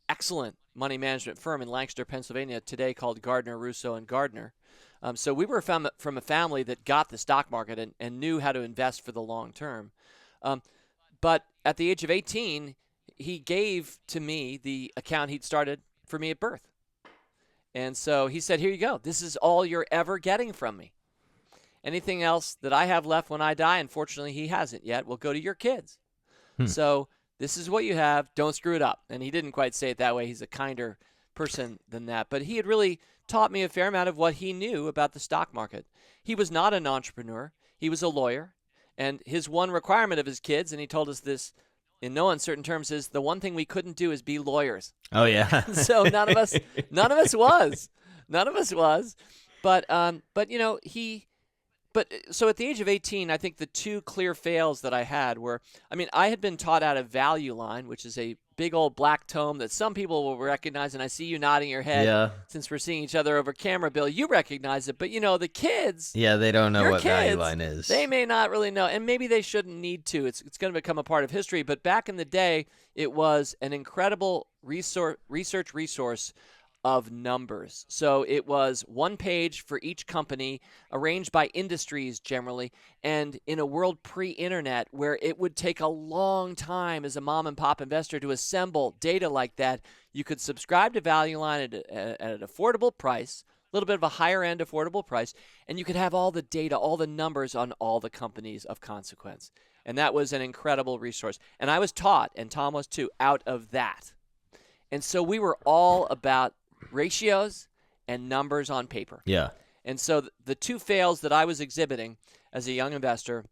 excellent money management firm in Lancaster, Pennsylvania, today called Gardner, Russo, and Gardner. So we were from a family that got the stock market and knew how to invest for the long term. But at the age of 18, he gave to me the account he'd started for me at birth. And so he said, here you go. This is all you're ever getting from me. Anything else that I have left when I die, unfortunately he hasn't yet, will go to your kids. So this is what you have. Don't screw it up. And he didn't quite say it that way. He's a kinder person than that. But he had really taught me a fair amount of what he knew about the stock market. He was not an entrepreneur. He was a lawyer. And his one requirement of his kids, and he told us this in no uncertain terms, is the one thing we couldn't do is be lawyers. Oh yeah. So none of us was. But you know, so at the age of 18, I think the two clear fails that I had were, I mean, I had been taught out of Value Line, which is a big old black tome that some people will recognize, and I see you nodding your head. Yeah. Since we're seeing each other over camera, Bill, you recognize it, but you know, the kids, Yeah, they don't know your what kids, Value Line is. they may not really know, and maybe they shouldn't need to. It's going to become a part of history, but back in the day, it was an incredible research resource of numbers. So it was one page for each company, arranged by industries generally, and in a world pre-internet where it would take a long time as a mom and pop investor to assemble data like that, you could subscribe to Value Line at an affordable price, a little bit of a higher end affordable price, and you could have all the data, all the numbers on all the companies of consequence. And that was an incredible resource. And I was taught, and Tom was too, out of that. And so we were all about ratios and numbers on paper. Yeah. And so the two fails that I was exhibiting as a young investor,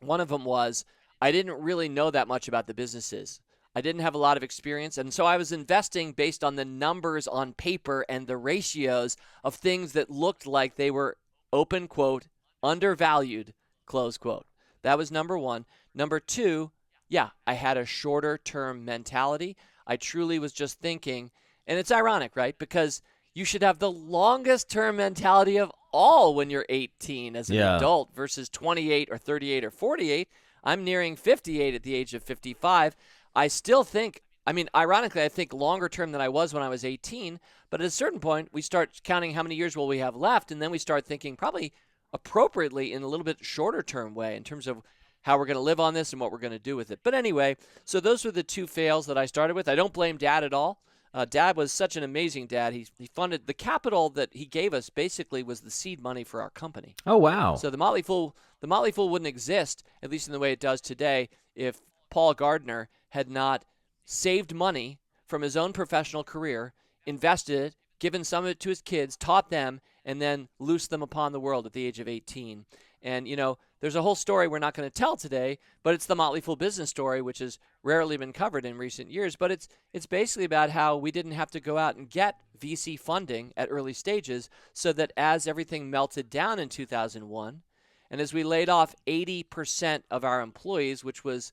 one of them was I didn't really know that much about the businesses. I didn't have a lot of experience, and so I was investing based on the numbers on paper and the ratios of things that looked like they were, open quote, undervalued, close quote. That was number one. Number two, yeah, I had a shorter term mentality. I truly was just thinking, and it's ironic, right? Because you should have the longest term mentality of all when you're 18 as an adult versus 28 or 38 or 48. I'm nearing 58 at the age of 55. I still think, I mean, ironically, I think longer term than I was when I was 18. But at a certain point, we start counting how many years will we have left, and then we start thinking probably appropriately in a little bit shorter term way in terms of how we're going to live on this and what we're going to do with it. But anyway, so those were the two fails that I started with. I don't blame Dad at all. Dad was such an amazing dad. He funded the capital that he gave us. Basically, was the seed money for our company. Oh wow! So the Motley Fool wouldn't exist, at least in the way it does today, if Paul Gardner had not saved money from his own professional career, invested it, given some of it to his kids, taught them, and then loosed them upon the world at the age of 18. And, you know, there's a whole story we're not going to tell today, but it's the Motley Fool business story, which has rarely been covered in recent years. But it's basically about how we didn't have to go out and get VC funding at early stages, so that as everything melted down in 2001, and as we laid off 80% of our employees, which was,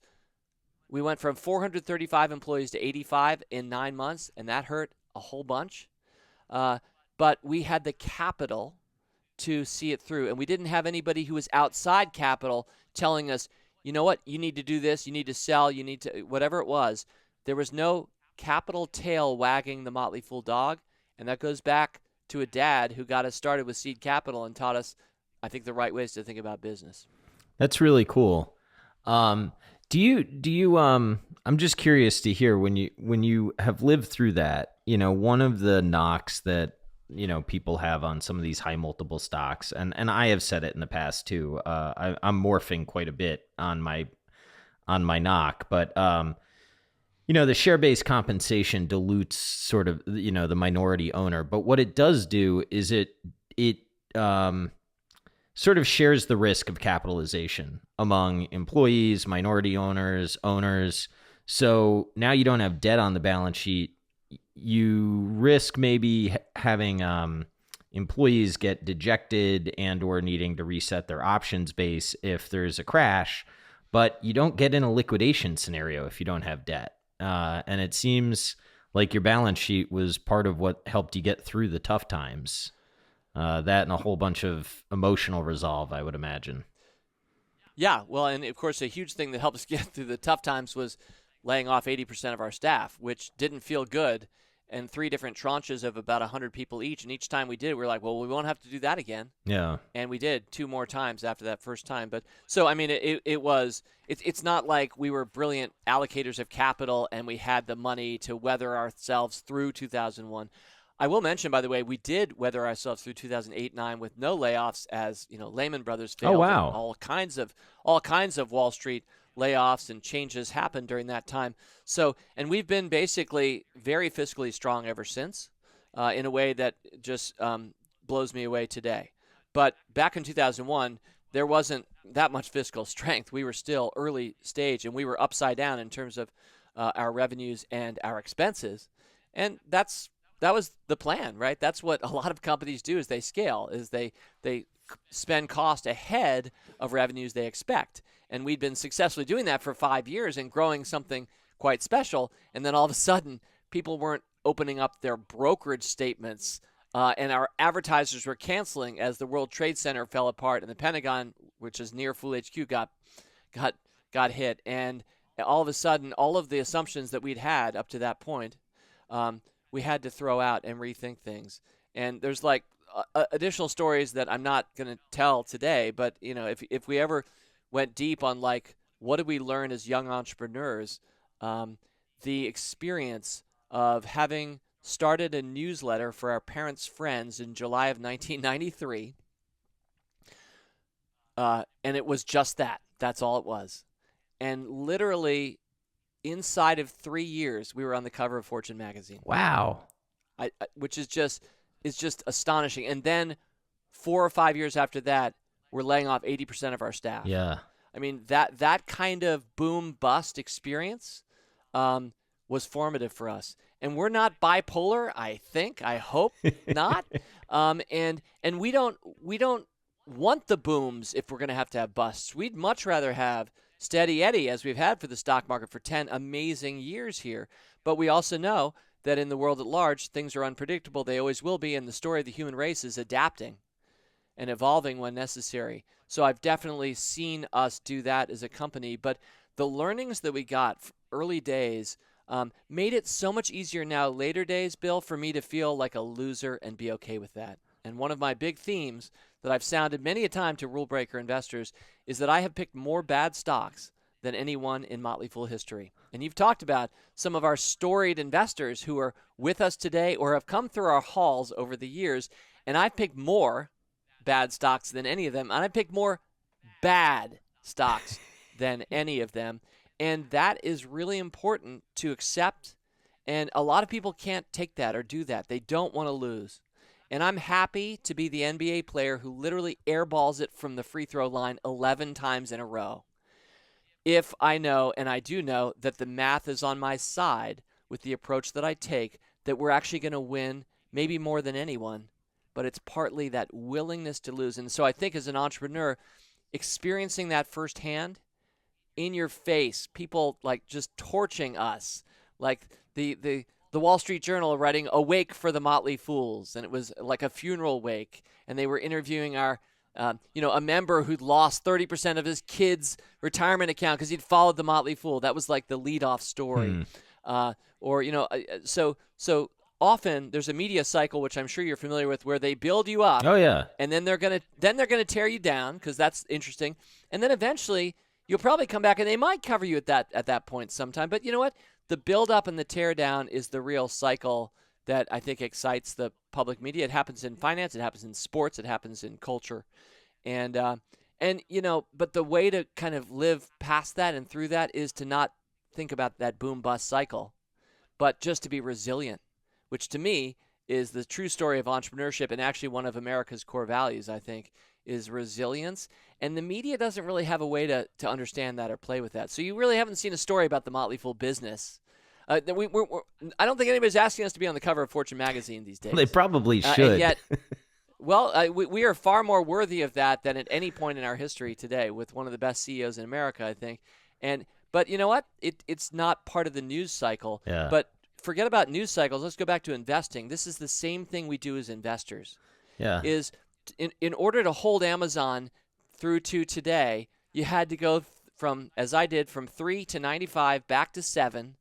we went from 435 employees to 85 in 9 months, and that hurt a whole bunch. But we had the capital to see it through. And we didn't have anybody who was outside capital telling us, you know what, you need to do this, you need to sell, you need to, whatever it was. There was no capital tail wagging the Motley Fool dog. And that goes back to a dad who got us started with seed capital and taught us, I think, the right ways to think about business. That's really cool. I'm just curious to hear, when you have lived through that, you know, one of the knocks that, you know, people have on some of these high multiple stocks, and I have said it in the past too. I'm morphing quite a bit on my knock, but you know, the share-based compensation dilutes sort of, you know, the minority owner. But what it does do is it sort of shares the risk of capitalization among employees, minority owners. So now you don't have debt on the balance sheet. You risk maybe having employees get dejected and or needing to reset their options base if there's a crash, but you don't get in a liquidation scenario if you don't have debt. And it seems like your balance sheet was part of what helped you get through the tough times. That and a whole bunch of emotional resolve, I would imagine. Yeah, well, and of course, a huge thing that helped us get through the tough times was laying off 80% of our staff, which didn't feel good, and 3 different tranches of about 100 people each. And each time we did it, we were like, well, we won't have to do that again. Yeah. And we did 2 more times after that first time. But so, I mean, it's not like we were brilliant allocators of capital and we had the money to weather ourselves through 2001. I will mention, by the way, we did weather ourselves through 2008-9 with no layoffs, as, you know, Lehman Brothers failed. Oh, wow. And all kinds of Wall Street layoffs and changes happened during that time. So, and we've been basically very fiscally strong ever since, in a way that just blows me away today. But back in 2001, there wasn't that much fiscal strength. We were still early stage, and we were upside down in terms of our revenues and our expenses. And that was the plan, right? That's what a lot of companies do is they scale, is they spend cost ahead of revenues they expect. And we'd been successfully doing that for 5 years and growing something quite special. And then all of a sudden, people weren't opening up their brokerage statements, and our advertisers were canceling as the World Trade Center fell apart and the Pentagon, which is near Fool HQ, got hit. And all of a sudden, all of the assumptions that we'd had up to that point, we had to throw out and rethink things. And there's like additional stories that I'm not going to tell today, but if we ever went deep on like what did we learn as young entrepreneurs, the experience of having started a newsletter for our parents' friends in July of 1993, and it was just that. That's all it was. And literally inside of 3 years, we were on the cover of Fortune magazine. Wow. Which is just astonishing. And then 4 or 5 years after that, we're laying off 80% of our staff. Yeah. I mean, that kind of boom bust experience was formative for us. And we're not bipolar, I hope not. And we don't want the booms if we're going to have busts. We'd much rather have steady Eddie, as we've had for the stock market for 10 amazing years here. But we also know that in the world at large, things are unpredictable. They always will be, and the story of the human race is adapting and evolving when necessary. So I've definitely seen us do that as a company. But the learnings that we got early days made it so much easier now, later days, Bill, for me to feel like a loser and be okay with that. And one of my big themes that I've sounded many a time to rule breaker investors is that I have picked more bad stocks than anyone in Motley Fool history. And you've talked about some of our storied investors who are with us today or have come through our halls over the years, and I've picked more bad stocks than any of them, and I picked more bad stocks than any of them. And that is really important to accept, and a lot of people can't take that or do that. They don't want to lose. And I'm happy to be the NBA player who literally airballs it from the free throw line 11 times in a row. If I know, and I do know, that the math is on my side with the approach that I take, that we're actually going to win maybe more than anyone, but it's partly that willingness to lose. And so I think as an entrepreneur, experiencing that firsthand, in your face, people like just torching us, like the Wall Street Journal writing a wake for the Motley Fools, and it was like a funeral wake, and they were interviewing our a member who'd lost 30% of his kid's retirement account because he'd followed the Motley Fool. That was like the lead-off story. So often there's a media cycle, which I'm sure you're familiar with, where they build you up. Oh yeah. And then they're gonna tear you down because that's interesting. And then eventually you'll probably come back and they might cover you at that point sometime. But you know what? The build up and the tear down is the real cycle that I think excites the public media. It happens in finance, it happens in sports, it happens in culture. And but the way to kind of live past that and through that is to not think about that boom bust cycle, but just to be resilient, which to me is the true story of entrepreneurship and actually one of America's core values, I think, is resilience. And the media doesn't really have a way to understand that or play with that. So you really haven't seen a story about the Motley Fool business. I don't think anybody's asking us to be on the cover of Fortune magazine these days. They probably should. And yet, we are far more worthy of that than at any point in our history today with one of the best CEOs in America, I think. But you know what? It's not part of the news cycle. Yeah. But forget about news cycles. Let's go back to investing. This is the same thing we do as investors. Yeah. Is in order to hold Amazon through to today, you had to go from, as I did, from 3 to 95 back to 7,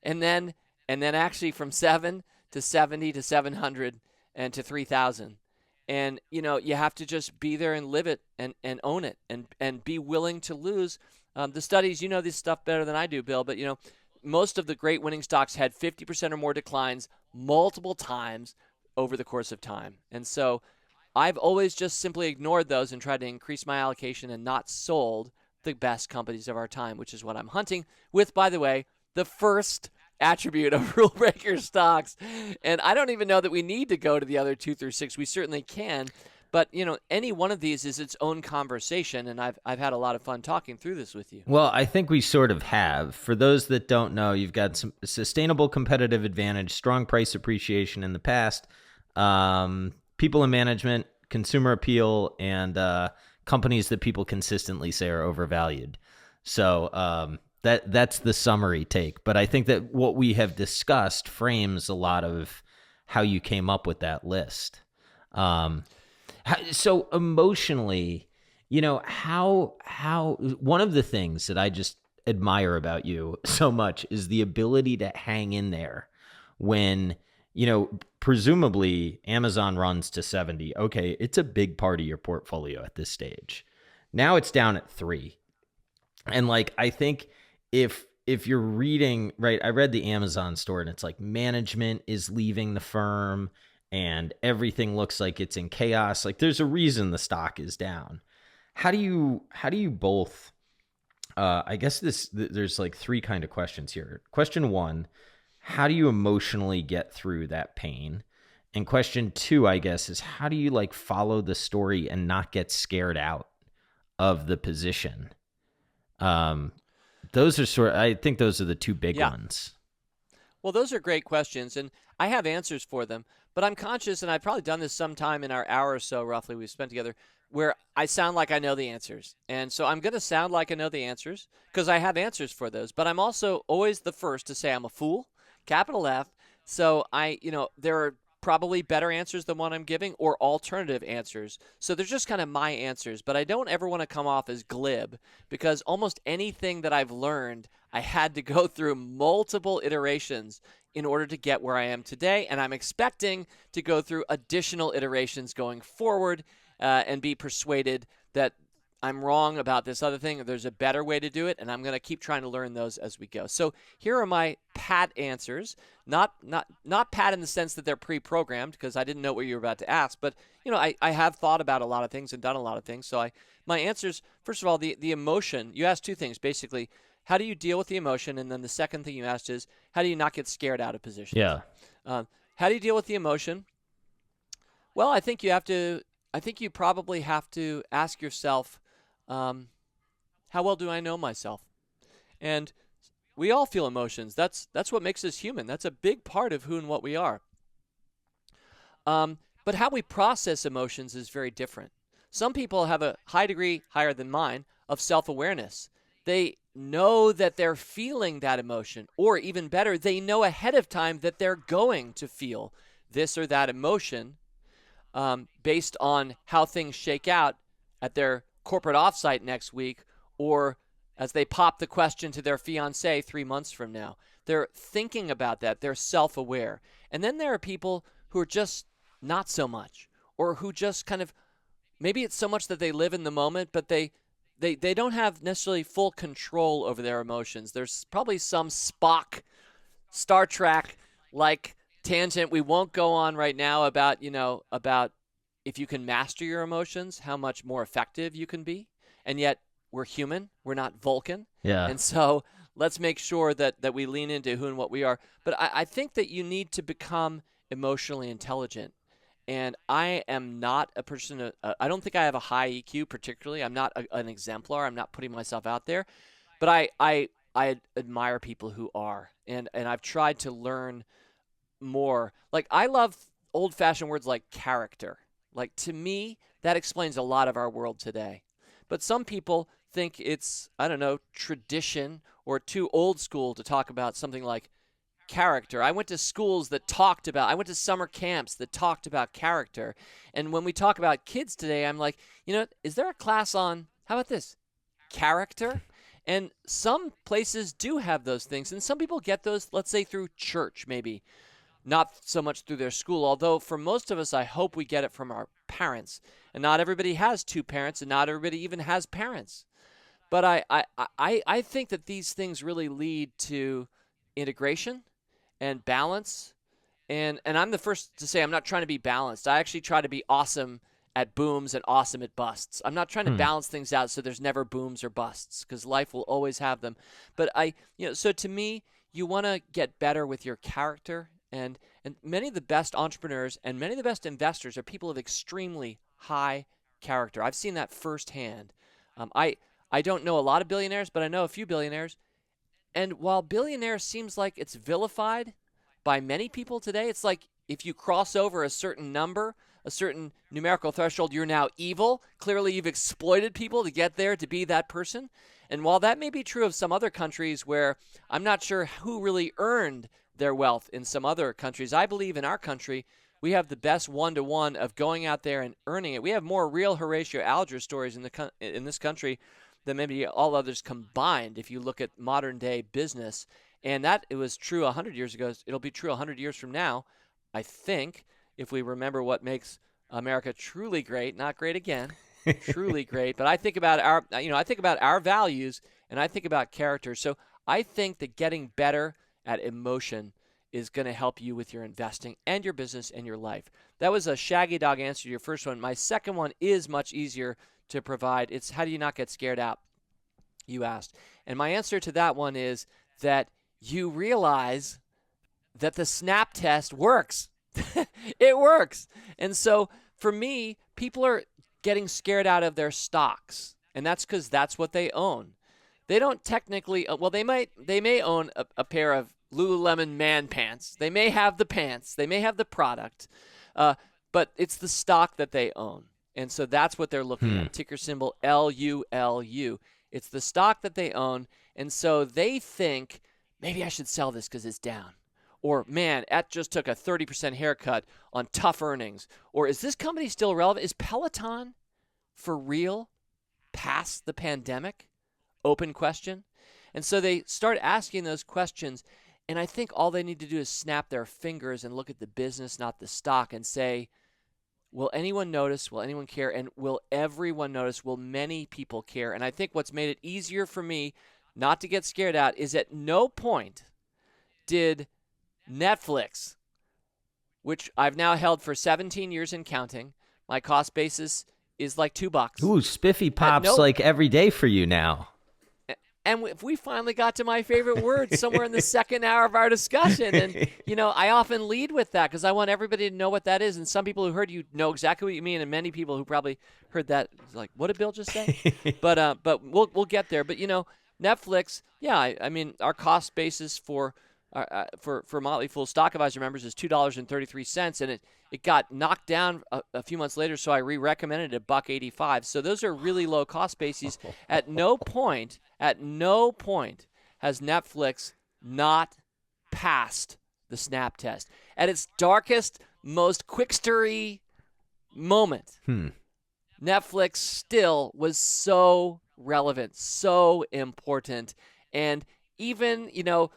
and then actually from 7 to 70 to 700 and to 3,000. And you have to just be there and live it and own it and be willing to lose. The studies, this stuff better than I do, Bill, but most of the great winning stocks had 50% or more declines multiple times over the course of time. And so I've always just simply ignored those and tried to increase my allocation and not sold the best companies of our time, which is what I'm hunting with, by the way, the first attribute of rule breaker stocks. And I don't even know that we need to go to the other 2 through 6. We certainly can. But, any one of these is its own conversation, and I've had a lot of fun talking through this with you. Well, I think we sort of have. For those that don't know, you've got some sustainable competitive advantage, strong price appreciation in the past, people in management, consumer appeal, and companies that people consistently say are overvalued. So that's the summary take. But I think that what we have discussed frames a lot of how you came up with that list. So emotionally, how one of the things that I just admire about you so much is the ability to hang in there when, presumably Amazon runs to 70. Okay, it's a big part of your portfolio at this stage. Now it's down at 3. And I think if you're reading, right, I read the Amazon store and it's like management is leaving the firm and everything looks like it's in chaos. There's a reason the stock is down. How do you both, I guess there's 3 kind of questions here. Question 1, how do you emotionally get through that pain? And question 2, I guess, is how do you follow the story and not get scared out of the position? Those are I think those are the 2 big ones. Well, those are great questions, and I have answers for them. But I'm conscious, and I've probably done this sometime in our hour or so roughly we've spent together, where I sound like I know the answers. And so I'm going to sound like I know the answers because I have answers for those. But I'm also always the first to say I'm a fool, capital F. So there are probably better answers than what I'm giving or alternative answers. So they're just kind of my answers. But I don't ever want to come off as glib because almost anything that I've learned, I had to go through multiple iterations in order to get where I am today. And I'm expecting to go through additional iterations going forward and be persuaded that I'm wrong about this other thing. There's a better way to do it, and I'm going to keep trying to learn those as we go. So here are my pat answers. Not pat in the sense that they're pre-programmed because I didn't know what you were about to ask, but I have thought about a lot of things and done a lot of things. So my answers, first of all, the emotion. You asked 2 things basically. How do you deal with the emotion? And then the second thing you asked is, how do you not get scared out of positions? Yeah. How do you deal with the emotion? Well, I think you probably have to ask yourself, how well do I know myself? And we all feel emotions. That's what makes us human. That's a big part of who and what we are. But how we process emotions is very different. Some people have a high degree, higher than mine, of self-awareness. They know that they're feeling that emotion, or even better, they know ahead of time that they're going to feel this or that emotion based on how things shake out at their corporate offsite next week, or as they pop the question to their fiancé 3 months from now. They're thinking about that. They're self-aware. And then there are people who are just not so much, or who just kind of, maybe it's so much that they live in the moment, but they don't have necessarily full control over their emotions. There's probably some Spock, Star Trek-like tangent we won't go on right now about if you can master your emotions, how much more effective you can be. And yet we're human. We're not Vulcan. Yeah. And so let's make sure that we lean into who and what we are. But I think that you need to become emotionally intelligent. And I am not a person, I don't think I have a high EQ particularly. I'm not an exemplar. I'm not putting myself out there. But I admire people who are. And I've tried to learn more. I love old-fashioned words like character. To me, that explains a lot of our world today. But some people think it's, I don't know, tradition or too old school to talk about something like character. I went to summer camps that talked about character. And when we talk about kids today, I'm like, is there a class on, how about this? Character? And some places do have those things. And some people get those, let's say, through church, maybe. Not so much through their school, although for most of us, I hope we get it from our parents. And not everybody has 2 parents, and not everybody even has parents. But I think that these things really lead to integration and balance. And I'm the first to say I'm not trying to be balanced. I actually try to be awesome at booms and awesome at busts. I'm not trying to balance things out so there's never booms or busts, because life will always have them. But so to me, you want to get better with your character. And many of the best entrepreneurs and many of the best investors are people of extremely high character. I've seen that firsthand. I don't know a lot of billionaires, but I know a few billionaires. And while billionaire seems like it's vilified by many people today, it's like if you cross over a certain number, a certain numerical threshold, you're now evil. Clearly, you've exploited people to get there to be that person. And while that may be true of some other countries where I'm not sure who really earned their wealth in some other countries, I believe in our country, we have the best one-to-one of going out there and earning it. We have more real Horatio Alger stories in this country than maybe all others combined if you look at modern-day business. And that it was true 100 years ago. It'll be true 100 years from now, I think, if we remember what makes America truly great, not great again, truly great. But I think about our values, and I think about character. So I think that getting better at emotion is going to help you with your investing and your business and your life. That was a shaggy dog answer to your first one. My second one is much easier to provide. It's how do you not get scared out, you asked. And my answer to that one is that you realize that the snap test works. It works. And so for me, people are getting scared out of their stocks, and that's because that's what they own. They don't technically, well, they may own a pair of Lululemon man pants. They may have the pants. They may have the product, but it's the stock that they own. And so that's what they're looking at, ticker symbol LULU. It's the stock that they own, and so they think, maybe I should sell this because it's down. Or, man, that just took a 30% haircut on tough earnings. Or, is this company still relevant? Is Peloton for real past the pandemic? Open question. And so they start asking those questions, and I think all they need to do is snap their fingers and look at the business, not the stock, and say, will anyone notice? Will anyone care? And will everyone notice? Will many people care? And I think what's made it easier for me not to get scared out is at no point did Netflix, which I've now held for 17 years and counting, my cost basis is like $2. Ooh, Spiffy pops like every day for you now. And if we finally got to my favorite word somewhere in the second hour of our discussion. And, I often lead with that because I want everybody to know what that is. And some people who heard you know exactly what you mean. And many people who probably heard that, like, what did Bill just say? But we'll get there. But, Netflix, yeah, I mean, our cost basis for Motley Fool Stock Advisor members is $2.33, and it got knocked down a few months later, so I re-recommended it at $1.85. So those are really low cost bases. At no point has Netflix not passed the snap test. At its darkest, most quickstery moment, Netflix still was so relevant, so important, and even,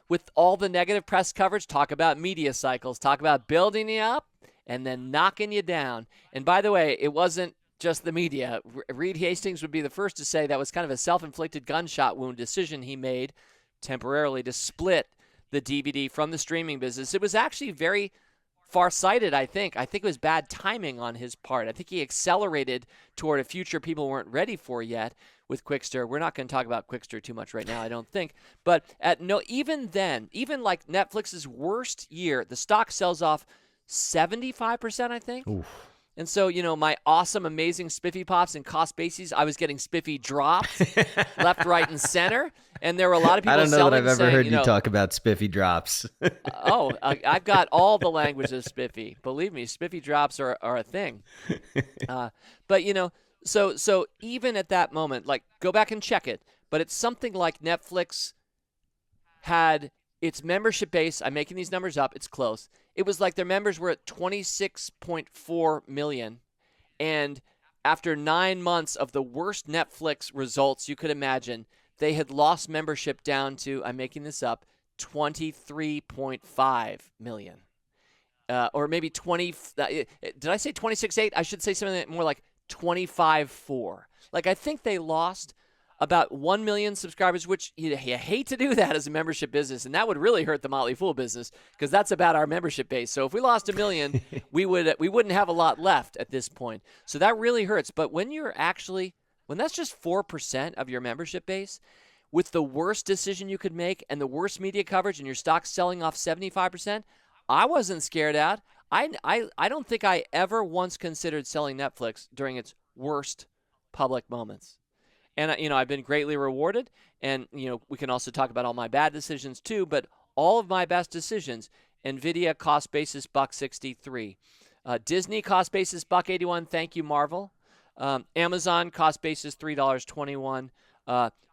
with all the negative press coverage, talk about media cycles, talk about building you up and then knocking you down. And by the way, it wasn't just the media. Reed Hastings would be the first to say that was kind of a self-inflicted gunshot wound decision he made temporarily to split the DVD from the streaming business. It was actually very far-sighted, I think. I think it was bad timing on his part. I think he accelerated toward a future people weren't ready for yet with Quickster. We're not going to talk about Quickster too much right now, I don't think. But even then, even like Netflix's worst year, the stock sells off 75%, I think. Oof. And so, my awesome, amazing Spiffy Pops and cost bases, I was getting Spiffy dropped left, right, and center. And there were a lot of people selling. I don't know that I've ever heard you talk about Spiffy drops. I've got all the language of Spiffy. Believe me, Spiffy drops are a thing. But, so even at that moment, like, go back and check it. But it's something like Netflix had its membership base. I'm making these numbers up. It's close. It was like their members were at 26.4 million. And after 9 months of the worst Netflix results you could imagine, they had lost membership down to, I'm making this up, 23.5 million. Or maybe 20. Did I say 26.8? I should say something more like 25.4. Like, I think they lost about 1 million subscribers, which you hate to do that as a membership business, and that would really hurt the Motley Fool business because that's about our membership base. So if we lost 1 million, we wouldn't have a lot left at this point. So that really hurts. But when that's just 4% of your membership base, with the worst decision you could make and the worst media coverage and your stock selling off 75%, I wasn't scared out. I don't think I ever once considered selling Netflix during its worst public moments. And I've been greatly rewarded, and we can also talk about all my bad decisions too, but all of my best decisions. Nvidia cost basis $1.63. Disney cost basis $1.81. Thank you, Marvel. Amazon cost basis $3.21.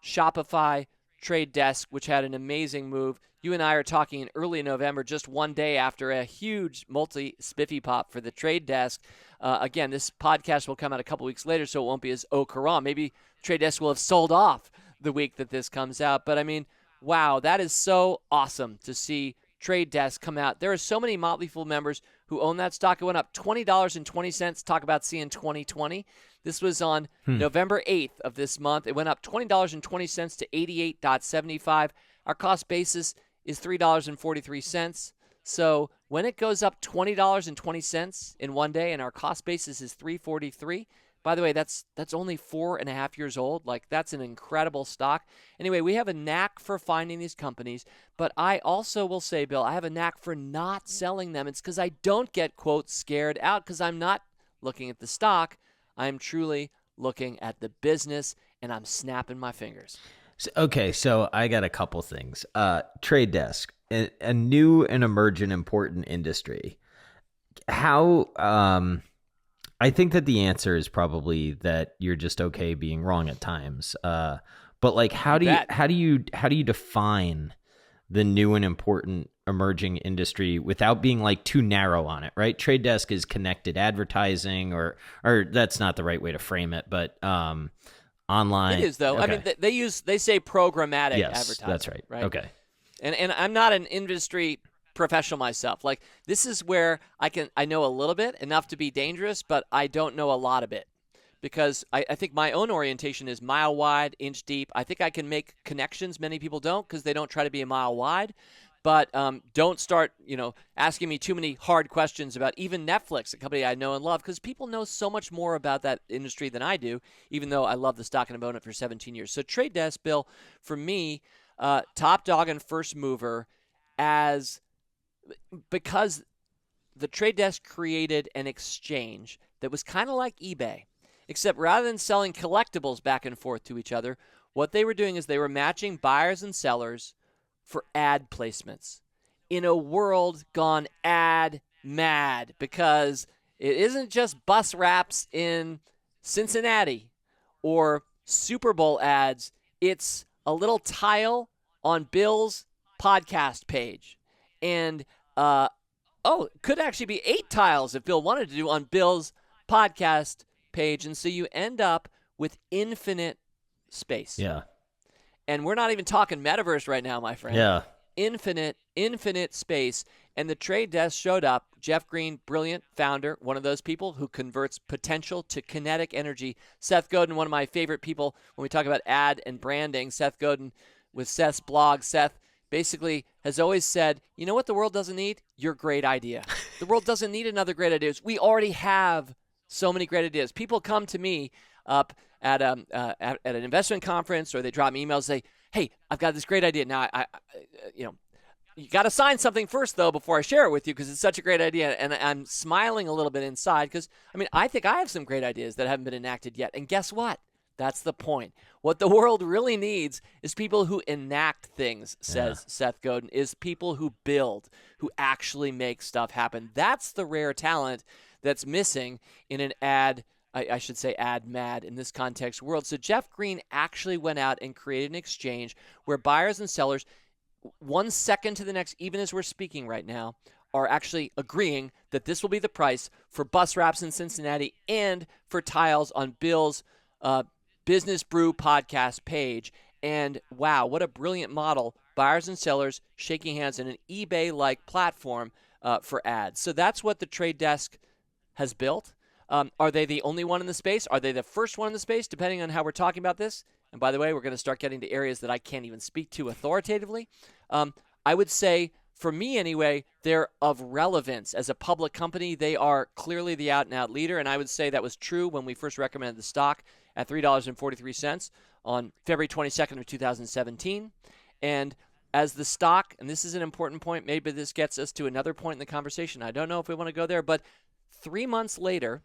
Shopify, Trade Desk, which had an amazing move. You and I are talking in early November, just one day after a huge multi-spiffy pop for the Trade Desk. Again, this podcast will come out a couple weeks later, so it won't be as au courant. Maybe Trade Desk will have sold off the week that this comes out. But, I mean, wow, that is so awesome to see Trade Desk come out. There are so many Motley Fool members who own that stock. It went up $20.20. Talk about seeing 2020. This was on November 8th of this month. It went up $20.20 to 88.75. Our cost basis is $3.43. So when it goes up $20.20 in one day and our cost basis is $3.43, by the way, that's only 4.5 years old. Like, that's an incredible stock. Anyway, we have a knack for finding these companies, but I also will say, Bill, I have a knack for not selling them. It's because I don't get, quote, scared out, because I'm not looking at the stock. I'm truly looking at the business, and I'm snapping my fingers. Okay, so I got a couple things. Trade Desk, a new and emergent important industry. How I think that the answer is probably that you're just okay being wrong at times. But like, how do you define the new and important emerging industry without being like too narrow on it, right? Trade Desk is connected advertising, or that's not the right way to frame it, but online. It is, though. Okay. I mean, they say programmatic advertising. That's right. Okay. And I'm not an industry professional myself. Like, this is where I know a little bit, enough to be dangerous, but I don't know a lot of it, because I think my own orientation is mile wide, inch deep. I think I can make connections. Many people don't, because they don't try to be a mile wide. But don't start, asking me too many hard questions about even Netflix, a company I know and love, because people know so much more about that industry than I do, even though I love the stock and have owned it for 17 years. So Trade Desk, Bill, for me, top dog and first mover, because the Trade Desk created an exchange that was kind of like eBay, except rather than selling collectibles back and forth to each other, what they were doing is they were matching buyers and sellers for ad placements in a world gone ad mad, because it isn't just bus wraps in Cincinnati or Super Bowl ads. It's a little tile on Bill's podcast page. And, it could actually be 8 tiles if Bill wanted to do on Bill's podcast page. And so you end up with infinite space. Yeah. And we're not even talking metaverse right now, my friend. Yeah. Infinite space. And the Trade Desk showed up. Jeff Green, brilliant founder, one of those people who converts potential to kinetic energy. Seth Godin, one of my favorite people when we talk about ad and branding. Seth Godin with Seth's blog. Seth basically has always said, you know what the world doesn't need? Your great idea. The world doesn't need another great idea. We already have so many great ideas. People come to me up at an investment conference, or they drop me emails, say, hey, I've got this great idea. Now, you got to sign something first, though, before I share it with you, because it's such a great idea. And I'm smiling a little bit inside, because, I think I have some great ideas that haven't been enacted yet. And guess what? That's the point. What the world really needs is people who enact things, says Seth Godin, is people who build, who actually make stuff happen. That's the rare talent that's missing in an I should say ad mad in this context world. So Jeff Green actually went out and created an exchange where buyers and sellers, 1 second to the next, even as we're speaking right now, are actually agreeing that this will be the price for bus wraps in Cincinnati and for tiles on Bill's Business Brew podcast page. And wow, what a brilliant model. Buyers and sellers shaking hands in an eBay-like platform for ads. So that's what the Trade Desk has built. Are they the only one in the space? Are they the first one in the space, depending on how we're talking about this? And by the way, we're going to start getting to areas that I can't even speak to authoritatively. I would say, for me anyway, they're of relevance. As a public company, they are clearly the out-and-out leader, and I would say that was true when we first recommended the stock at $3.43 on February 22nd of 2017. And as the stock, and this is an important point, maybe this gets us to another point in the conversation. I don't know if we want to go there, but 3 months later,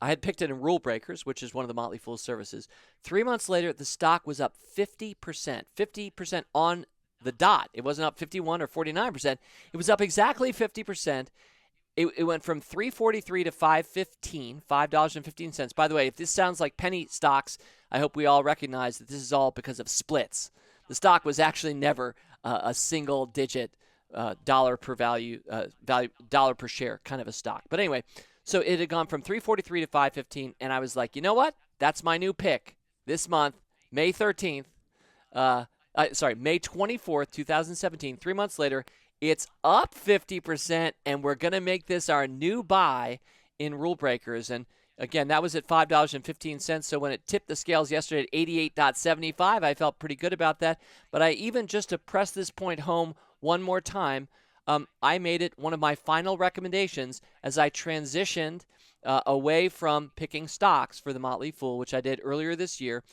I had picked it in Rule Breakers, which is one of the Motley Fool services. 3 months later, the stock was up 50% on the dot. It wasn't up 51 or 49%. It was up exactly 50%. It went from $3.43 to $5.15, $5.15. By the way, if this sounds like penny stocks, I hope we all recognize that this is all because of splits. The stock was actually never a single-digit dollar per dollar per share kind of a stock. But anyway, so it had gone from $3.43 to $5.15, and I was like, you know what? That's my new pick this month, May 13th. May 24th, 2017. 3 months later, it's up 50%, and we're going to make this our new buy in Rule Breakers. And again, that was at $5.15. So when it tipped the scales yesterday at 88.75, I felt pretty good about that. But I even, just to press this point home one more time, I made it one of my final recommendations as I transitioned away from picking stocks for the Motley Fool, which I did earlier this year,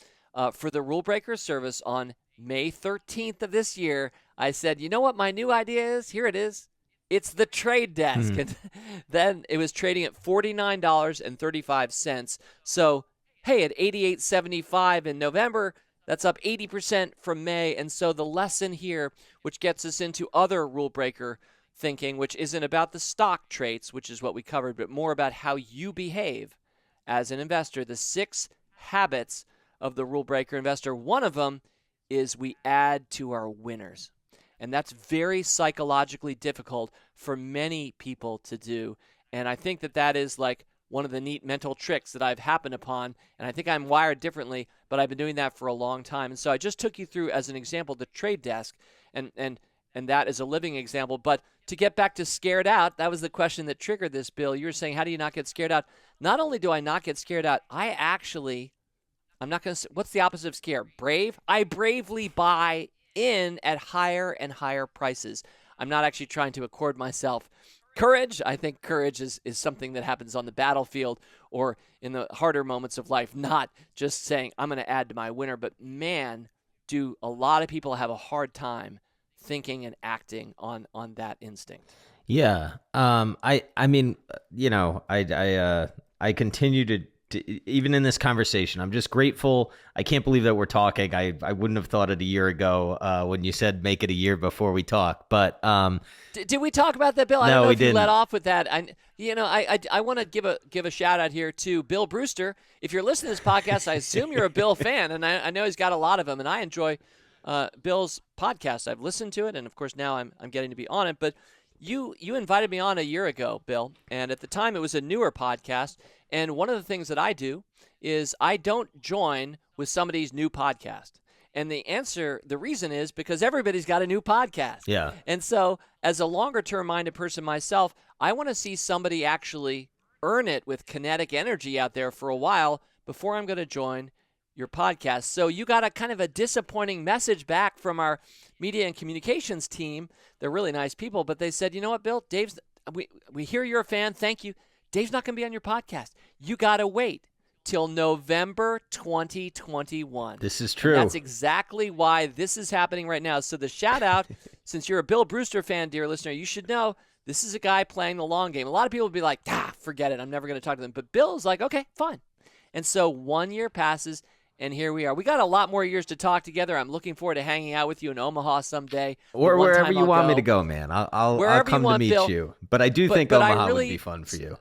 for the Rule Breakers service on May 13th of this year. I said, you know what my new idea is? Here it is. It's the trade desk. And then it was trading at $49.35. So, hey, at $88.75 in November, that's up 80% from May. And so the lesson here, which gets us into other rule breaker thinking, which isn't about the stock traits, which is what we covered, but more about how you behave as an investor. The 6 habits of the rule breaker investor. One of them is we add to our winners. And that's very psychologically difficult for many people to do. And I think that is like one of the neat mental tricks that I've happened upon. And I think I'm wired differently, but I've been doing that for a long time. And so I just took you through, as an example, the trade desk. And that is a living example. But to get back to scared out, that was the question that triggered this, Bill. You were saying, how do you not get scared out? Not only do I not get scared out, I'm not going to, what's the opposite of scare? Brave? I bravely buy in at higher and higher prices. I'm not actually trying to accord myself courage. I think courage is something that happens on the battlefield or in the harder moments of life, not just saying I'm going to add to my winner. But man, do a lot of people have a hard time thinking and acting on that instinct. Yeah. I mean, I continue to, even in this conversation, I'm just grateful. I can't believe that we're talking. I wouldn't have thought it a year ago when you said make it a year before we talk. But did we talk about that, Bill? I don't know if you let off with that. I want to give a shout out here to Bill Brewster. If you're listening to this podcast, I assume you're a Bill fan, and I know he's got a lot of them, and I enjoy Bill's podcast. I've listened to it, and of course now I'm getting to be on it. But you invited me on a year ago, Bill, and at the time it was a newer podcast. And one of the things that I do is I don't join with somebody's new podcast. And the reason is because everybody's got a new podcast. Yeah. And so as a longer-term minded person myself, I want to see somebody actually earn it with kinetic energy out there for a while before I'm going to join your podcast. So you got a kind of a disappointing message back from our media and communications team. They're really nice people, but they said, you know what, Bill, we hear you're a fan. Thank you. Dave's not going to be on your podcast. You got to wait till November 2021. This is true. And that's exactly why this is happening right now. So the shout out, since you're a Bill Brewster fan, dear listener, you should know this is a guy playing the long game. A lot of people would be like, forget it. I'm never going to talk to them. But Bill's like, okay, fine. And so 1 year passes, and here we are. We got a lot more years to talk together. I'm looking forward to hanging out with you in Omaha someday. Or wherever you want me to go, man. I'll come to meet you. But I do think Omaha would be fun for you.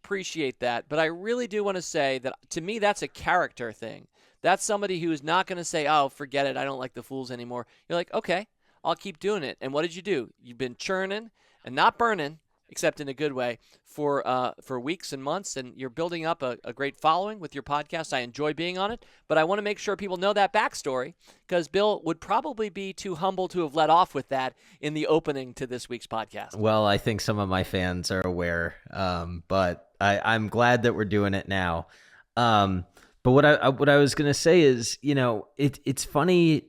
Appreciate that, but I really do want to say that to me that's a character thing. That's somebody who is not going to say, oh, forget it, I don't like the Fools anymore. You're like, okay, I'll keep doing it. And what did you do? You've been churning and not burning, except in a good way, for weeks and months, and you're building up a great following with your podcast. I enjoy being on it, but I want to make sure people know that backstory, because Bill would probably be too humble to have let off with that in the opening to this week's podcast. Well, I think some of my fans are aware, but I'm glad that we're doing it now. But what I was gonna say is, it's funny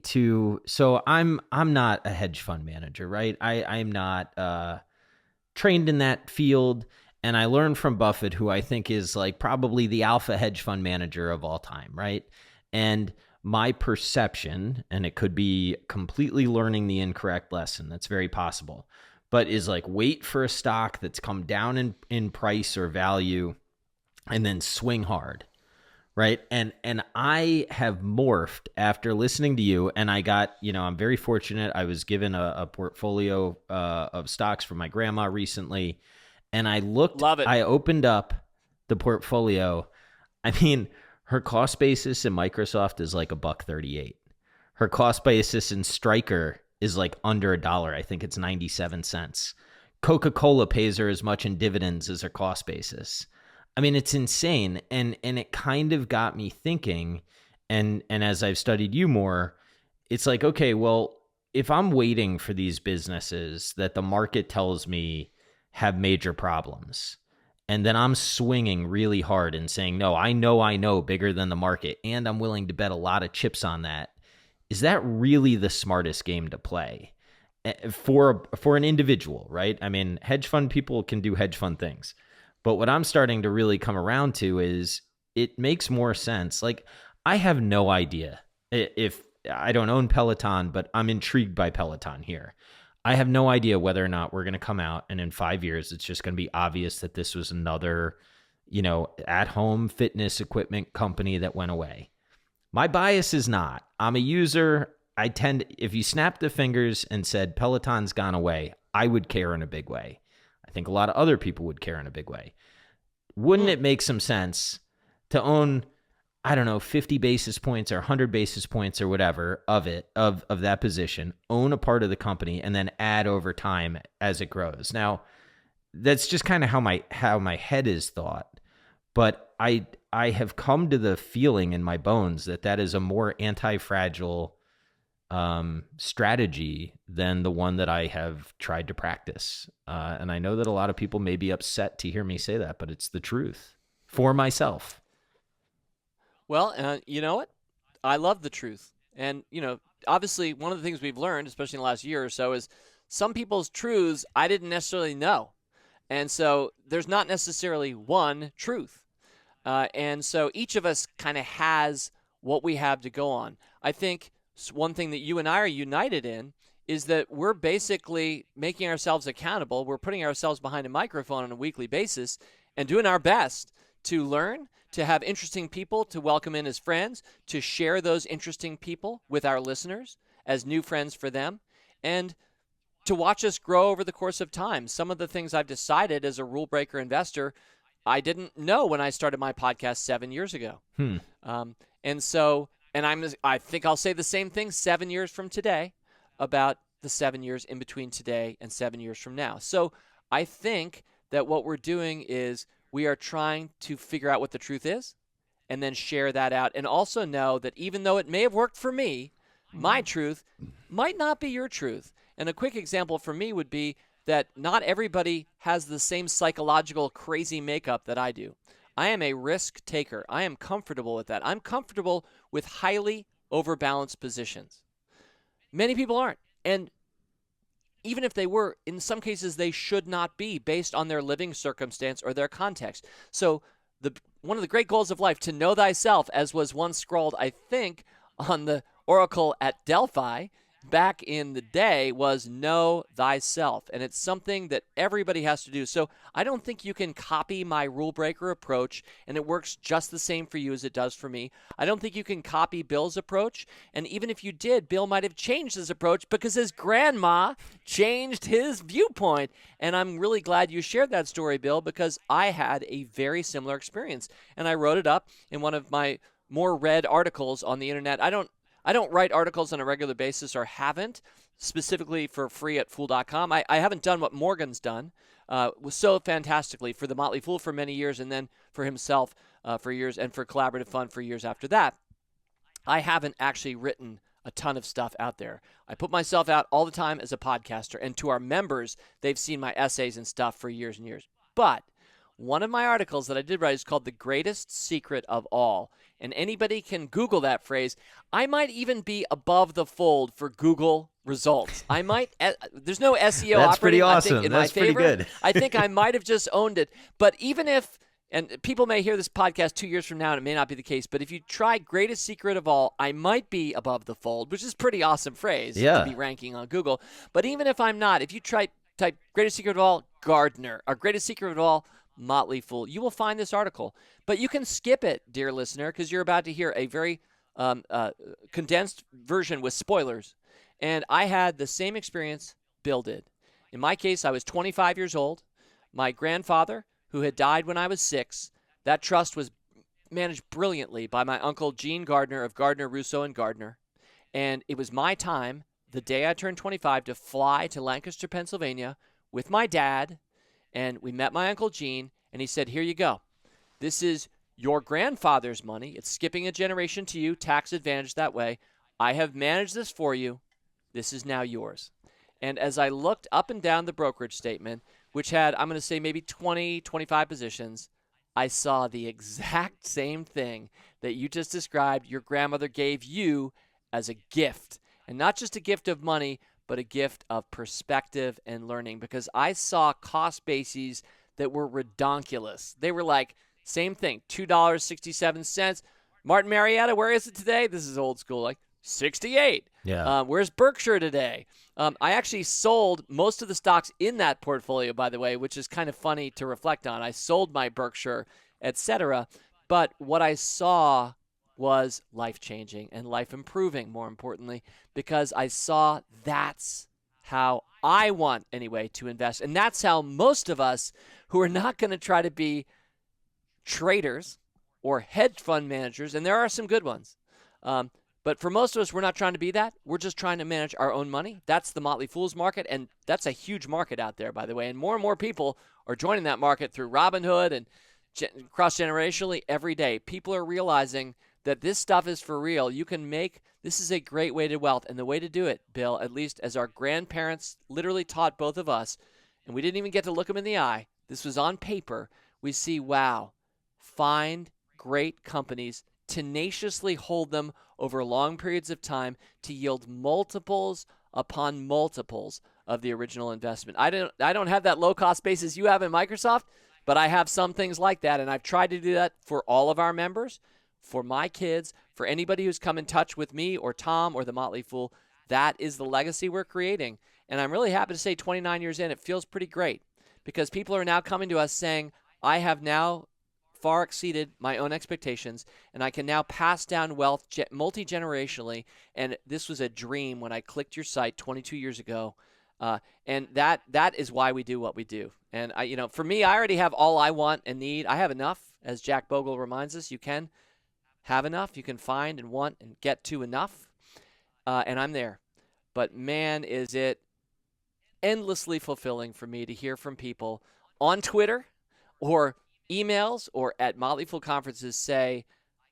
so I'm not a hedge fund manager, right? I'm not trained in that field, and I learned from Buffett, who I think is like probably the alpha hedge fund manager of all time, right? And my perception, and it could be completely learning the incorrect lesson, that's very possible, but is like wait for a stock that's come down in price or value and then swing hard. Right. And I have morphed after listening to you, and I got, I'm very fortunate. I was given a portfolio of stocks from my grandma recently, and Love it. I opened up the portfolio. I mean, her cost basis in Microsoft is like $1.38. Her cost basis in Stryker is like under $1. I think it's 97 cents. Coca-Cola pays her as much in dividends as her cost basis. I mean, it's insane. And it kind of got me thinking, and as I've studied you more, it's like, okay, well, if I'm waiting for these businesses that the market tells me have major problems, and then I'm swinging really hard and saying, no, I know bigger than the market, and I'm willing to bet a lot of chips on that, is that really the smartest game to play for an individual, right? I mean, hedge fund people can do hedge fund things. But what I'm starting to really come around to is it makes more sense. Like, I have no idea if I don't own Peloton, but I'm intrigued by Peloton here. I have no idea whether or not we're going to come out and in 5 years, it's just going to be obvious that this was another, at-home fitness equipment company that went away. My bias is not. I'm a user. If you snapped the fingers and said Peloton's gone away, I would care in a big way. I think a lot of other people would care in a big way. Wouldn't it make some sense to own, I don't know, 50 basis points or 100 basis points or whatever of that position, own a part of the company, and then add over time as it grows? Now, that's just kind of how my head is thought. But I have come to the feeling in my bones that is a more anti-fragile strategy than the one that I have tried to practice. And I know that a lot of people may be upset to hear me say that, but it's the truth for myself. Well, you know what? I love the truth. And, obviously one of the things we've learned, especially in the last year or so, is some people's truths I didn't necessarily know. And so there's not necessarily one truth. And so each of us kind of has what we have to go on. I think one thing that you and I are united in is that we're basically making ourselves accountable. We're putting ourselves behind a microphone on a weekly basis and doing our best to learn, to have interesting people to welcome in as friends, to share those interesting people with our listeners as new friends for them, and to watch us grow over the course of time. Some of the things I've decided as a rule breaker investor, I didn't know when I started my podcast 7 years ago. I think I'll say the same thing 7 years from today about the 7 years in between today and 7 years from now. So I think that what we're doing is we are trying to figure out what the truth is and then share that out, and also know that even though it may have worked for me, my truth might not be your truth. And a quick example for me would be that not everybody has the same psychological crazy makeup that I do. I am a risk taker. I am comfortable with that. I'm comfortable with highly overbalanced positions. Many people aren't. And even if they were, in some cases, they should not be based on their living circumstance or their context. So one of the great goals of life, to know thyself, as was once scrawled, I think, on the oracle at Delphi back in the day, was know thyself. And it's something that everybody has to do. So I don't think you can copy my rule breaker approach and it works just the same for you as it does for me. I don't think you can copy Bill's approach. And even if you did, Bill might have changed his approach because his grandma changed his viewpoint. And I'm really glad you shared that story, Bill, because I had a very similar experience. And I wrote it up in one of my more read articles on the internet. I don't write articles on a regular basis, or haven't, specifically for free at Fool.com. I haven't done what Morgan's done was so fantastically for the Motley Fool for many years, and then for himself for years, and for Collaborative Fund for years after that. I haven't actually written a ton of stuff out there. I put myself out all the time as a podcaster, and to our members, they've seen my essays and stuff for years and years. But one of my articles that I did write is called The Greatest Secret of All. And anybody can Google that phrase. I might even be above the fold for Google results. I might. There's no SEO That's operating. pretty awesome. I think, in That's my favor. pretty good. I think I might have just owned it. But even if and people may hear this podcast 2 years from now, and it may not be the case, but if you try greatest secret of all, I might be above the fold, which is a pretty awesome phrase to be ranking on Google. But even if I'm not, if you type greatest secret of all, Gardner, or greatest secret of all, Motley Fool, you will find this article. But you can skip it, dear listener, because you're about to hear a very condensed version with spoilers. And I had the same experience Bill did. In my case, I was 25 years old. My grandfather, who had died when I was 6, that trust was managed brilliantly by my uncle Gene Gardner of Gardner, Russo, and Gardner. And it was my time, the day I turned 25, to fly to Lancaster, Pennsylvania with my dad. And we met my Uncle Gene, and he said, here you go. This is your grandfather's money. It's skipping a generation to you, tax advantage that way. I have managed this for you. This is now yours. And as I looked up and down the brokerage statement, which had, I'm going to say, maybe 20, 25 positions, I saw the exact same thing that you just described your grandmother gave you as a gift. And not just a gift of money, but a gift of perspective and learning, because I saw cost bases that were redonkulous. They were like, same thing, $2.67. Martin Marietta, where is it today? This is old school, like 68. Yeah. Where's Berkshire today? I actually sold most of the stocks in that portfolio, by the way, which is kind of funny to reflect on. I sold my Berkshire, etc. But what I saw was life-changing and life-improving, more importantly, because I saw that's how I want, anyway, to invest. And that's how most of us who are not going to try to be traders or hedge fund managers, and there are some good ones, but for most of us, we're not trying to be that. We're just trying to manage our own money. That's the Motley Fool's market, and that's a huge market out there, by the way. And more people are joining that market through Robinhood and cross-generationally every day. People are realizing that this stuff is for real. You can make – this is a great way to wealth. And the way to do it, Bill, at least as our grandparents literally taught both of us, and we didn't even get to look them in the eye. This was on paper. We see, wow, find great companies, tenaciously hold them over long periods of time to yield multiples upon multiples of the original investment. I don't have that low-cost basis you have in Microsoft, but I have some things like that, and I've tried to do that for all of our members, for my kids, for anybody who's come in touch with me or Tom or the Motley Fool. That is the legacy we're creating. And I'm really happy to say 29 years in, it feels pretty great because people are now coming to us saying, I have now far exceeded my own expectations, and I can now pass down wealth multi-generationally. And this was a dream when I clicked your site 22 years ago. And that is why we do what we do. And for me, I already have all I want and need. I have enough. As Jack Bogle reminds us, you can have enough. You can find and want and get to enough. And I'm there. But man, is it endlessly fulfilling for me to hear from people on Twitter or emails or at Motley Fool conferences say,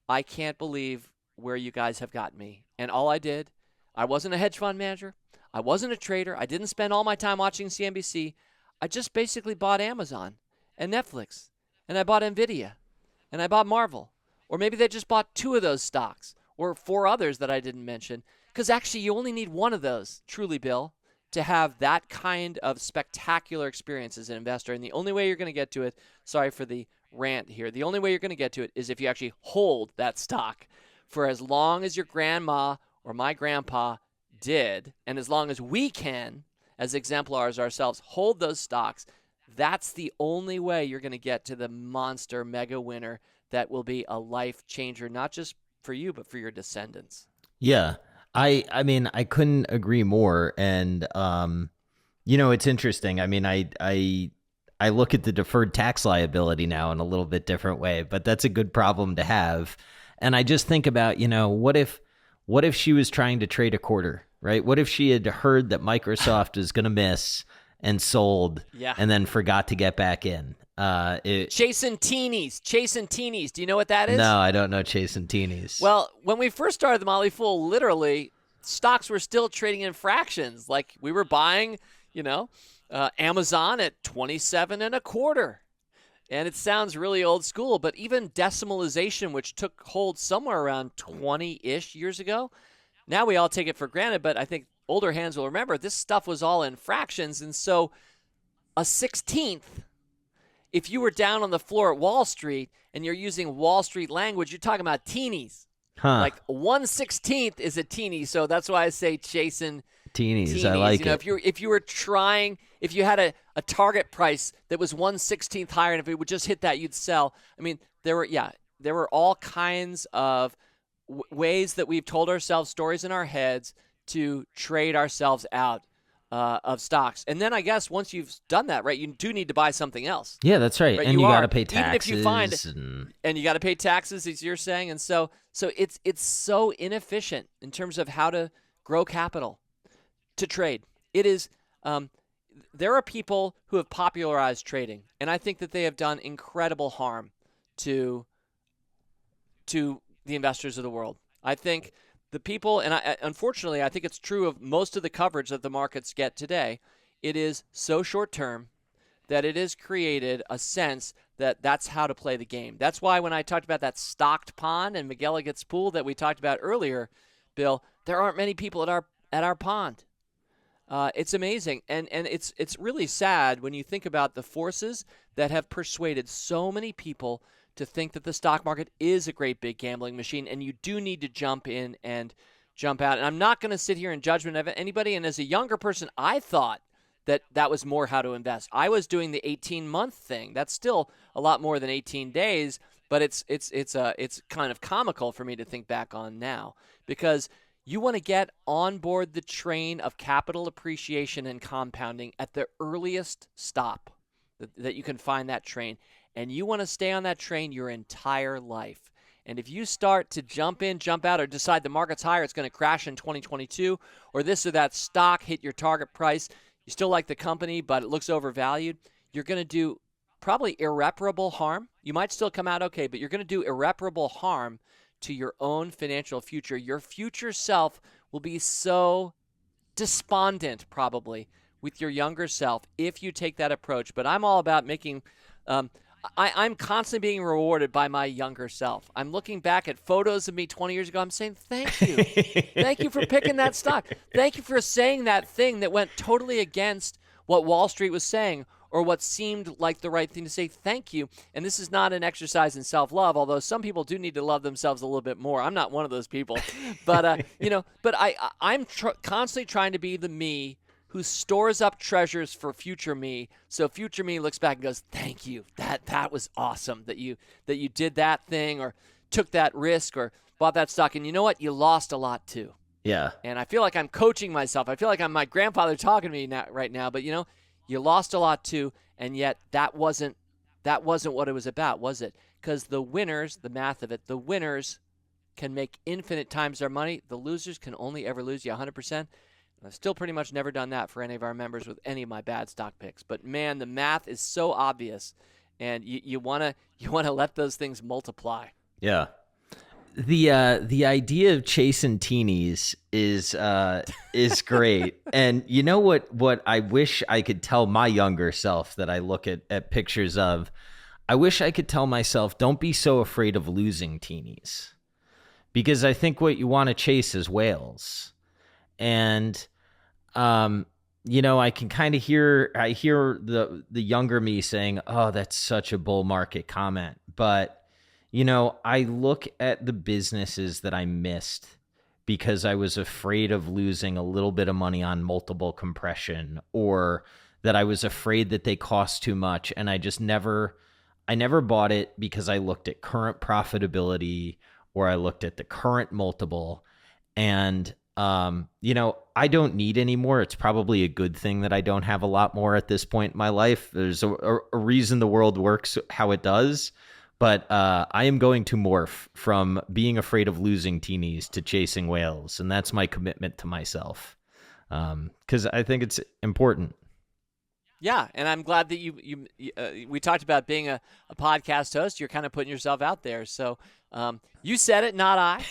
I can't believe where you guys have gotten me. And all I did, I wasn't a hedge fund manager. I wasn't a trader. I didn't spend all my time watching CNBC. I just basically bought Amazon and Netflix. And I bought NVIDIA. And I bought Marvel. Or maybe they just bought 2 of those stocks or 4 others that I didn't mention. Because actually you only need 1 of those, truly, Bill, to have that kind of spectacular experience as an investor. And the only way you're going to get to it, sorry for the rant here, the only way you're going to get to it is if you actually hold that stock for as long as your grandma or my grandpa did, and as long as we can, as exemplars ourselves, hold those stocks. That's the only way you're going to get to the monster mega winner that will be a life changer, not just for you, but for your descendants. Yeah. I mean, I couldn't agree more. And, it's interesting. I mean, I look at the deferred tax liability now in a little bit different way, but that's a good problem to have. And I just think about, what if she was trying to trade a quarter, right? What if she had heard that Microsoft is going to miss and sold and then forgot to get back in? Chasing teenies. Do you know what that is? No, I don't know chasing teenies. Well, when we first started the Motley Fool, literally, stocks were still trading in fractions. Like we were buying, Amazon at 27 and a quarter. And it sounds really old school, but even decimalization, which took hold somewhere around 20-ish years ago, now we all take it for granted, but I think older hands will remember this stuff was all in fractions. And so a 16th if you were down on the floor at Wall Street and you're using Wall Street language, you're talking about teenies. Huh. Like 1/16th is a teeny, so that's why I say chasing Teenies. I like it. If you were trying, if you had a target price that was 1/16th higher, and if it would just hit that, you'd sell. I mean, there were all kinds of ways that we've told ourselves stories in our heads to trade ourselves out of stocks. And then I guess once you've done that, right, you do need to buy something else. Yeah, that's right. And you got to pay taxes. Even if you find and you got to pay taxes, as you're saying. And so it's so inefficient in terms of how to grow capital to trade. It is there are people who have popularized trading, and I think that they have done incredible harm to the investors of the world. I think the people, and unfortunately, I think it's true of most of the coverage that the markets get today, it is so short-term that it has created a sense that that's how to play the game. That's why when I talked about that stocked pond and McGilligan's pool that we talked about earlier, Bill, there aren't many people at our pond. It's amazing, and it's really sad when you think about the forces that have persuaded so many people to think that the stock market is a great big gambling machine, and you do need to jump in and jump out. And I'm not going to sit here in judgment of anybody. And as a younger person, I thought that was more how to invest. I was doing the 18-month thing. That's still a lot more than 18 days, but it's kind of comical for me to think back on now, because you want to get on board the train of capital appreciation and compounding at the earliest stop that you can find that train. And you want to stay on that train your entire life. And if you start to jump in, jump out, or decide the market's higher, it's going to crash in 2022, or this or that stock hit your target price, you still like the company, but it looks overvalued, you're going to do probably irreparable harm. You might still come out okay, but you're going to do irreparable harm to your own financial future. Your future self will be so despondent, probably, with your younger self if you take that approach. But I'm all about making I'm constantly being rewarded by my younger self. I'm looking back at photos of me 20 years ago. I'm saying, thank you. Thank you for picking that stock. Thank you for saying that thing that went totally against what Wall Street was saying or what seemed like the right thing to say. Thank you. And this is not an exercise in self-love, although some people do need to love themselves a little bit more. I'm not one of those people. But, I'm constantly trying to be the me who stores up treasures for future me, so future me looks back and goes, thank you, that was awesome that you did that thing or took that risk or bought that stock. And you know what? You lost a lot too. Yeah. And I feel like I'm coaching myself. I feel like I'm my grandfather talking to me right now, but you lost a lot too, and yet that wasn't what it was about, was it? Because the winners, the math of it, the winners can make infinite times their money. The losers can only ever lose you 100%. I've still pretty much never done that for any of our members with any of my bad stock picks. But man, the math is so obvious, and you wanna let those things multiply. Yeah. The idea of chasing teenies is great. And you know what I wish I could tell my younger self that I look at pictures of? I wish I could tell myself, don't be so afraid of losing teenies. Because I think what you want to chase is whales. And, I can kind of hear the younger me saying, oh, that's such a bull market comment. But, I look at the businesses that I missed because I was afraid of losing a little bit of money on multiple compression, or that I was afraid that they cost too much. And I never bought it because I looked at current profitability or I looked at the current multiple. And I don't need any more. It's probably a good thing that I don't have a lot more at this point in my life. There's a reason the world works how it does. But I am going to morph from being afraid of losing teenies to chasing whales. And that's my commitment to myself, because I think it's important. Yeah, and I'm glad that we talked about being a podcast host. You're kind of putting yourself out there. So you said it, not I.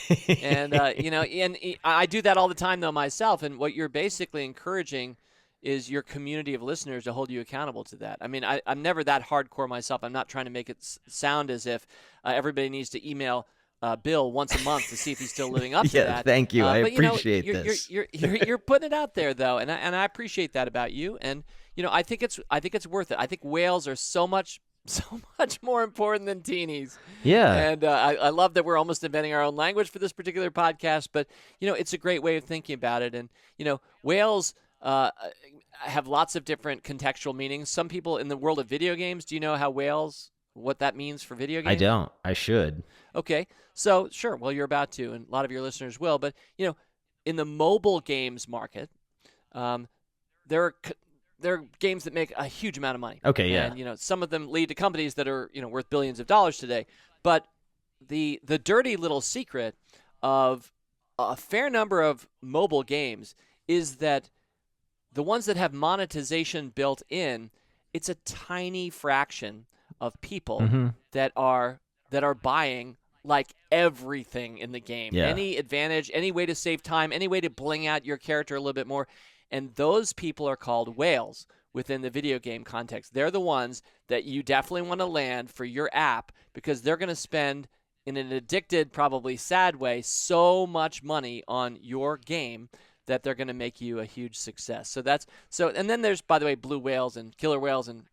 And, and I do that all the time, though, myself. And what you're basically encouraging is your community of listeners to hold you accountable to that. I mean, I'm never that hardcore myself. I'm not trying to make it sound as if everybody needs to email Bill once a month to see if he's still living up to that. Thank you. I appreciate this. You're putting it out there, though, and I appreciate that about you. And I think it's worth it. I think whales are so much so much more important than teenies. Yeah. And I love that we're almost inventing our own language for this particular podcast. But, it's a great way of thinking about it. And, whales have lots of different contextual meanings. Some people in the world of video games, do you know how whales, what that means for video games? I don't. I should. Okay. So, sure. Well, you're about to, and a lot of your listeners will. But, in the mobile games market, there are games that make a huge amount of money. Okay, yeah. And some of them lead to companies that are worth billions of dollars today. But the dirty little secret of a fair number of mobile games is that the ones that have monetization built in, it's a tiny fraction of people that are buying like everything in the game. Yeah. Any advantage, any way to save time, any way to bling out your character a little bit more. And those people are called whales within the video game context. They're the ones that you definitely want to land for your app because they're going to spend, in an addicted, probably sad way, so much money on your game that they're going to make you a huge success. And then there's, by the way, blue whales and killer whales and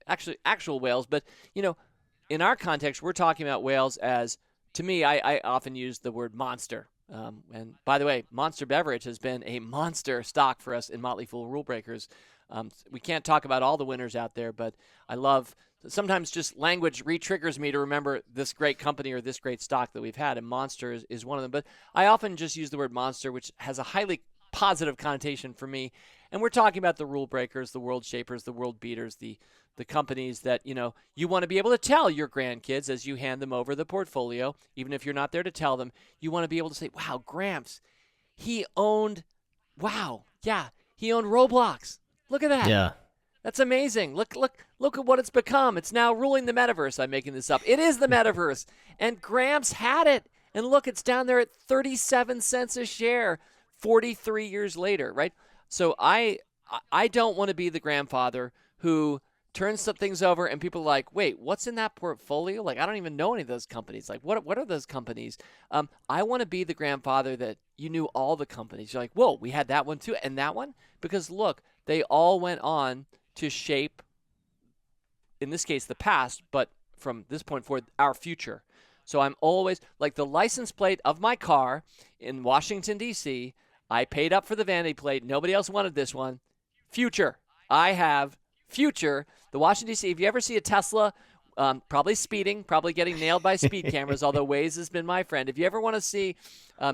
actual whales. But, in our context, we're talking about whales as, to me, I often use the word monster. And by the way, Monster Beverage has been a monster stock for us in Motley Fool Rule Breakers. We can't talk about all the winners out there, but I love sometimes just language re-triggers me to remember this great company or this great stock that we've had, and Monster is one of them. But I often just use the word monster, which has a highly positive connotation for me. And we're talking about the rule breakers, the world shapers, the world beaters, the companies that, you want to be able to tell your grandkids as you hand them over the portfolio, even if you're not there to tell them, you want to be able to say, wow, Gramps, he owned Roblox. Look at that. Yeah. That's amazing. Look at what it's become. It's now ruling the metaverse. I'm making this up. It is the metaverse. And Gramps had it. And look, it's down there at 37 cents a share 43 years later, right? So I don't want to be the grandfather who turns some things over and people are like, wait, what's in that portfolio? Like, I don't even know any of those companies. Like, what are those companies? I want to be the grandfather that you knew all the companies. You're like, whoa, we had that one too and that one? Because look, they all went on to shape, in this case, the past, but from this point forward, our future. So I'm always, like the license plate of my car in Washington, D.C., I paid up for the vanity plate. Nobody else wanted this one. Future. I have future. The Washington, D.C., if you ever see a Tesla, probably speeding, probably getting nailed by speed cameras, although Waze has been my friend. If you ever want to see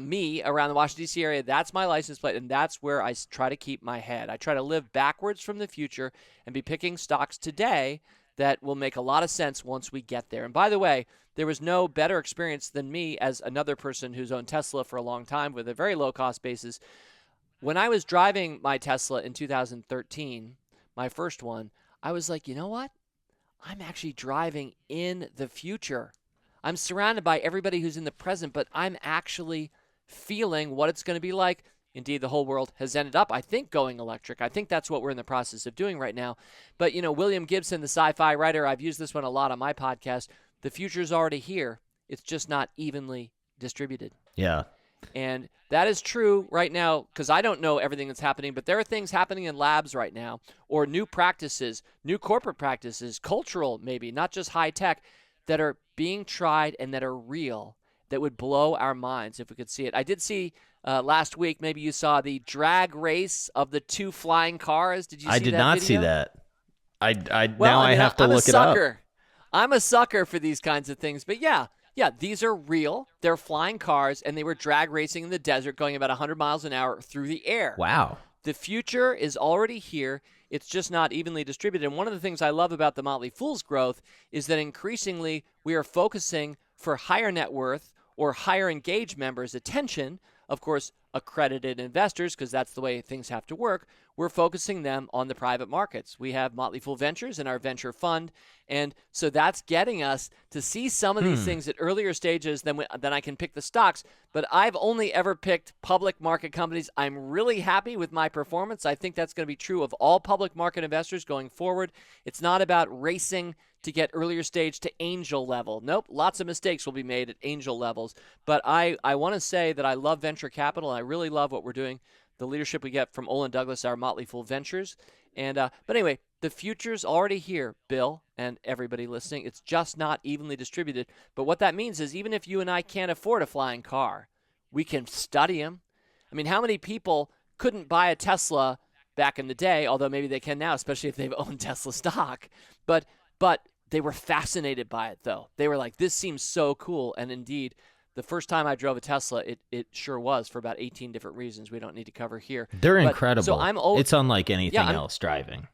me around the Washington, D.C. area, that's my license plate, and that's where I try to keep my head. I try to live backwards from the future and be picking stocks today that will make a lot of sense once we get there. And by the way, there was no better experience than me as another person who's owned Tesla for a long time with a very low-cost basis. When I was driving my Tesla in 2013, my first one, I was like, you know what? I'm actually driving in the future. I'm surrounded by everybody who's in the present, but I'm actually feeling what it's going to be like. Indeed, the whole world has ended up, I think, going electric. I think that's what we're in the process of doing right now. But, William Gibson, the sci-fi writer, I've used this one a lot on my podcast. The future's already here. It's just not evenly distributed. Yeah. And that is true right now because I don't know everything that's happening, but there are things happening in labs right now or new practices, new corporate practices, cultural maybe, not just high tech, that are being tried and that are real that would blow our minds if we could see it. I did see last week, maybe you saw the drag race of the two flying cars. Did you see that? I did not video? see that. Well, I have to look it up. I'm a sucker for these kinds of things, but yeah, these are real. They're flying cars, and they were drag racing in the desert going about 100 miles an hour through the air. Wow. The future is already here. It's just not evenly distributed. And one of the things I love about the Motley Fool's growth is that increasingly we are focusing for higher net worth or higher engaged members' attention, of course, accredited investors, because that's the way things have to work. We're focusing them on the private markets. We have Motley Fool Ventures in our venture fund, and so that's getting us to see some of these things at earlier stages than I can pick the stocks. But I've only ever picked public market companies. I'm really happy with my performance. I think that's going to be true of all public market investors going forward. It's not about racing to get earlier stage to angel level. Nope, lots of mistakes will be made at angel levels. But I want to say that I love venture capital, and I really love what we're doing, the leadership we get from Olin Douglas, our Motley Fool Ventures. And but anyway, the future's already here, Bill, and everybody listening. It's just not evenly distributed. But what that means is even if you and I can't afford a flying car, we can study them. I mean, how many people couldn't buy a Tesla back in the day, although maybe they can now, especially if they've owned Tesla stock. But they were fascinated by it, though. They were like, this seems so cool. And indeed, the first time I drove a Tesla, it sure was, for about 18 different reasons we don't need to cover here. They're incredible. So it's unlike anything else driving,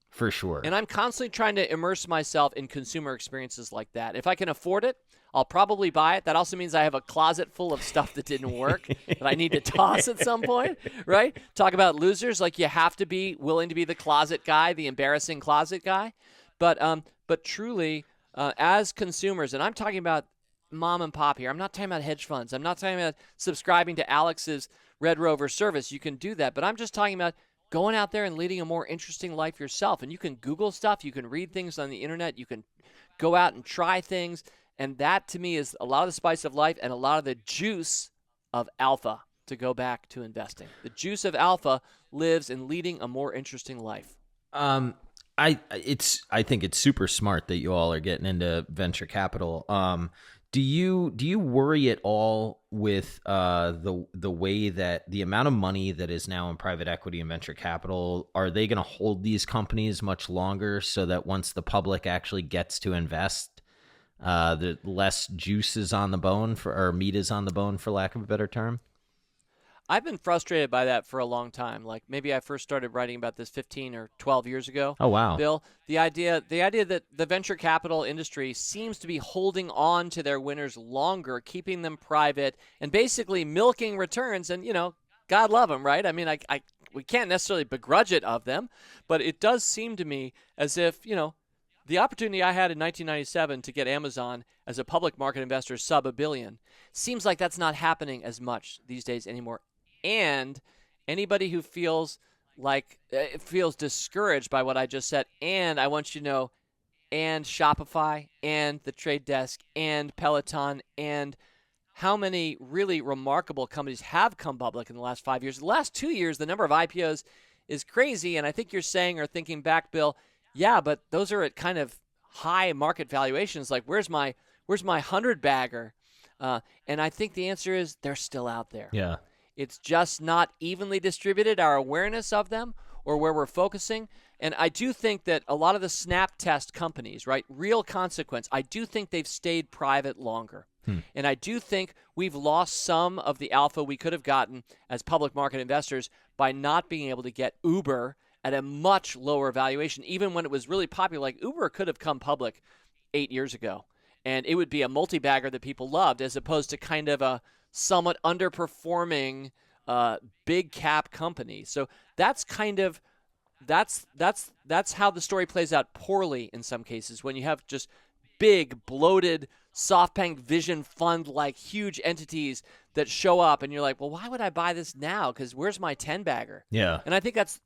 for sure. And I'm constantly trying to immerse myself in consumer experiences like that. If I can afford it, I'll probably buy it. That also means I have a closet full of stuff that didn't work that I need to toss at some point, right? Talk about losers. Like, you have to be willing to be the closet guy, the embarrassing closet guy. But truly, as consumers, and I'm talking about mom and pop here. I'm not talking about hedge funds. I'm not talking about subscribing to Alex's Red Rover service. You can do that. But I'm just talking about going out there and leading a more interesting life yourself. And you can Google stuff. You can read things on the internet. You can go out and try things. And that, to me, is a lot of the spice of life and a lot of the juice of alpha, to go back to investing. The juice of alpha lives in leading a more interesting life. I think it's super smart that you all are getting into venture capital. Do you worry at all with the way that the amount of money that is now in private equity and venture capital? Are they going to hold these companies much longer so that once the public actually gets to invest, the less juice is on the bone, or meat is on the bone, for lack of a better term? I've been frustrated by that for a long time. Like, maybe I first started writing about this 15 or 12 years ago. Oh, wow. Bill, the idea that the venture capital industry seems to be holding on to their winners longer, keeping them private, and basically milking returns. And, God love them, right? I mean, we can't necessarily begrudge it of them, but it does seem to me as if, the opportunity I had in 1997 to get Amazon as a public market investor sub $1 billion seems like that's not happening as much these days anymore. And anybody who feels discouraged by what I just said, and I want you to know, and Shopify, and the Trade Desk, and Peloton, and how many really remarkable companies have come public in the last 5 years. The last 2 years, the number of IPOs is crazy, and I think you're saying or thinking back, Bill, yeah, but those are at kind of high market valuations. Like, where's my 100-bagger? And I think the answer is they're still out there. Yeah. It's just not evenly distributed, our awareness of them or where we're focusing. And I do think that a lot of the snap test companies, right, Real Consequence, I do think they've stayed private longer. And I do think we've lost some of the alpha we could have gotten as public market investors by not being able to get Uber at a much lower valuation. Even when it was really popular, like Uber could have come public 8 years ago, and it would be a multi-bagger that people loved, as opposed to kind of a somewhat underperforming big cap company. So that's kind of that's how the story plays out poorly in some cases, when you have just big bloated SoftBank Vision Fund like huge entities that show up and you're like, well, why would I buy this now? Because where's my 10-bagger? Yeah. And I think that's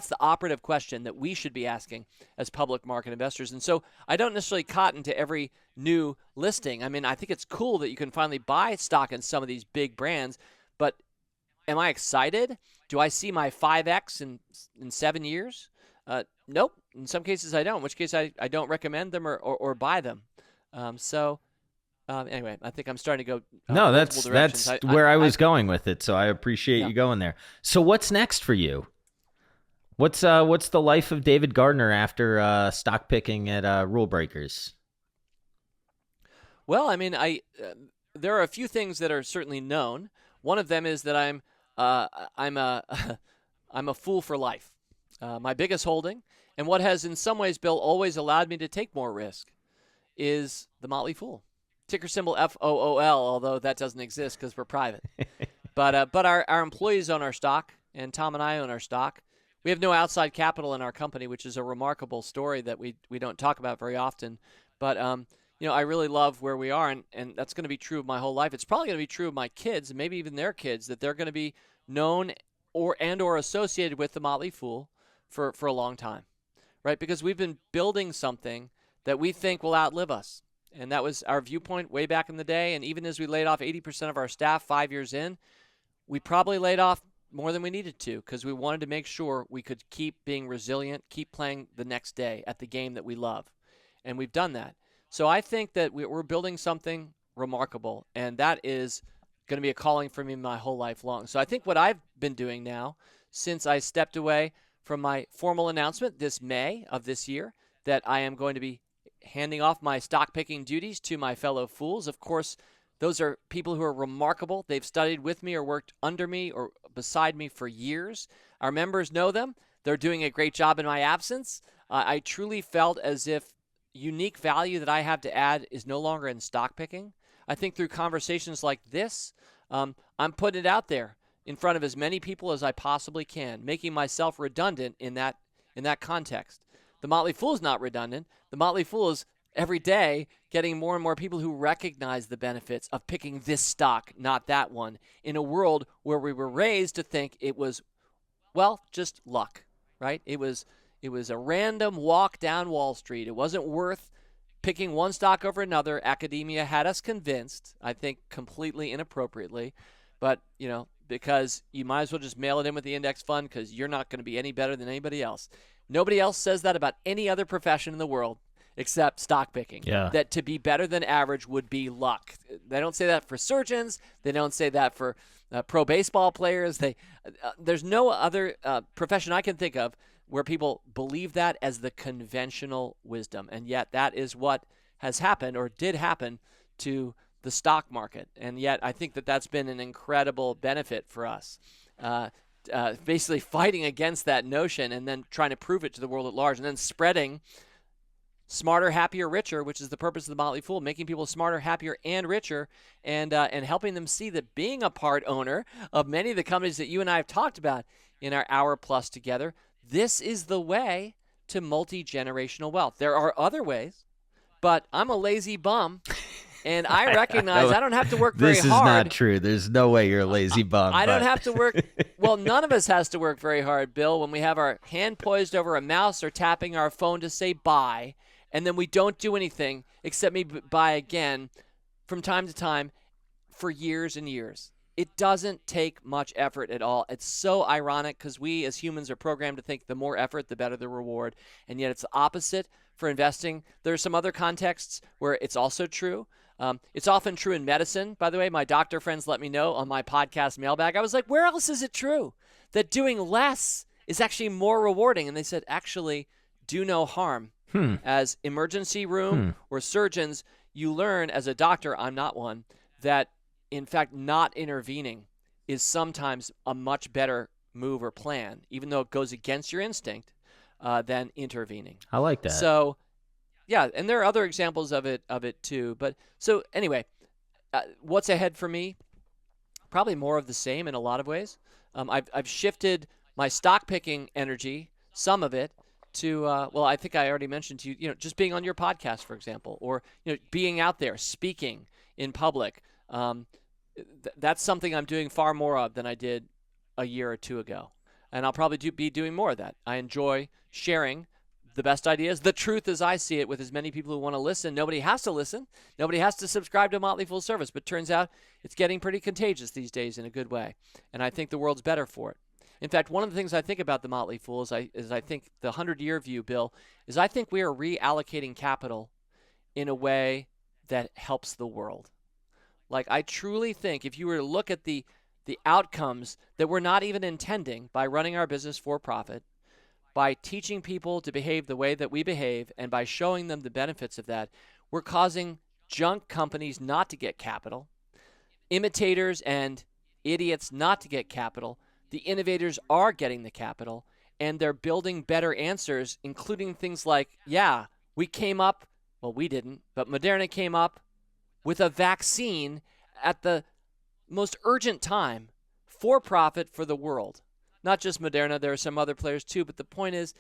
the operative question that we should be asking as public market investors. And so I don't necessarily cotton to every new listing. I mean, I think it's cool that you can finally buy stock in some of these big brands, but am I excited? Do I see my 5X in 7 years? Nope. In some cases I don't, in which case I don't recommend them or buy them. Anyway, I think I'm starting to go. No, that's where I was going with it. So I appreciate you going there. So what's next for you? What's the life of David Gardner after stock picking at Rule Breakers? Well, I mean, there are a few things that are certainly known. One of them is that I'm a fool for life. My biggest holding, and what has in some ways, Bill, always allowed me to take more risk, is the Motley Fool. Ticker symbol FOOL, although that doesn't exist because we're private. But our employees own our stock, and Tom and I own our stock. We have no outside capital in our company, which is a remarkable story that we don't talk about very often. But I really love where we are, and that's going to be true of my whole life. It's probably going to be true of my kids, and maybe even their kids, that they're going to be known or associated with the Motley Fool for a long time, right? Because we've been building something that we think will outlive us. And that was our viewpoint way back in the day. And even as we laid off 80% of our staff 5 years in, we probably laid off more than we needed to because we wanted to make sure we could keep being resilient, keep playing the next day at the game that we love. And we've done that. So I think that we're building something remarkable, and that is going to be a calling for me my whole life long. So I think what I've been doing now since I stepped away from my formal announcement this May of this year that I am going to be handing off my stock picking duties to my fellow fools. Of course, those are people who are remarkable. They've studied with me or worked under me or beside me for years. Our members know them. They're doing a great job in my absence. I truly felt as if unique value that I have to add is no longer in stock picking. I think through conversations like this, I'm putting it out there in front of as many people as I possibly can, making myself redundant in that context. The Motley Fool is not redundant. The Motley Fool is every day getting more and more people who recognize the benefits of picking this stock, not that one, in a world where we were raised to think it was, well, just luck, right? It was a random walk down Wall Street. It wasn't worth picking one stock over another. Academia had us convinced, I think completely inappropriately, but, because you might as well just mail it in with the index fund because you're not going to be any better than anybody else. Nobody else says that about any other profession in the world except stock picking. Yeah. That to be better than average would be luck. They don't say that for surgeons. They don't say that for pro baseball players. There's no other profession I can think of where people believe that as the conventional wisdom. And yet that is what has happened or did happen to the stock market. And yet I think that that's been an incredible benefit for us. Basically fighting against that notion and then trying to prove it to the world at large and then spreading smarter, happier, richer, which is the purpose of the Motley Fool, making people smarter, happier, and richer, and helping them see that being a part owner of many of the companies that you and I have talked about in our hour plus together, this is the way to multi-generational wealth. There are other ways, but I'm a lazy bum, and I recognize I don't have to work very hard. This is not true. There's no way you're a lazy bum. I don't have to work. Well, none of us has to work very hard, Bill, when we have our hand poised over a mouse or tapping our phone to say bye, and then we don't do anything except maybe buy again from time to time for years and years. It doesn't take much effort at all. It's so ironic because we as humans are programmed to think the more effort, the better the reward. And yet it's the opposite for investing. There are some other contexts where it's also true. It's often true in medicine. By the way, my doctor friends let me know on my podcast mailbag. I was like, where else is it true that doing less is actually more rewarding? And they said, actually, do no harm. As emergency room or surgeons, you learn as a doctor, I'm not one, that in fact, not intervening is sometimes a much better move or plan, even though it goes against your instinct, than intervening. I like that. So, yeah, and there are other examples of it too. But so anyway, what's ahead for me? Probably more of the same in a lot of ways. I've shifted my stock picking energy, some of it, to I think I already mentioned to you, just being on your podcast, for example, or being out there speaking in public. That's something I'm doing far more of than I did a year or two ago. And I'll probably be doing more of that. I enjoy sharing the best ideas, the truth as I see it, with as many people who want to listen. Nobody has to listen. Nobody has to subscribe to Motley Fool Service, but turns out it's getting pretty contagious these days in a good way. And I think the world's better for it. In fact, one of the things I think about the Motley Fool is I think the 100-year view, Bill, is I think we are reallocating capital in a way that helps the world. Like, I truly think if you were to look at the outcomes that we're not even intending by running our business for profit, by teaching people to behave the way that we behave, and by showing them the benefits of that, we're causing junk companies not to get capital, imitators and idiots not to get capital. The innovators are getting the capital, and they're building better answers, including things like, we came up, well, we didn't, but Moderna came up with a vaccine at the most urgent time for profit for the world. Not just Moderna, there are some other players too, but the point is,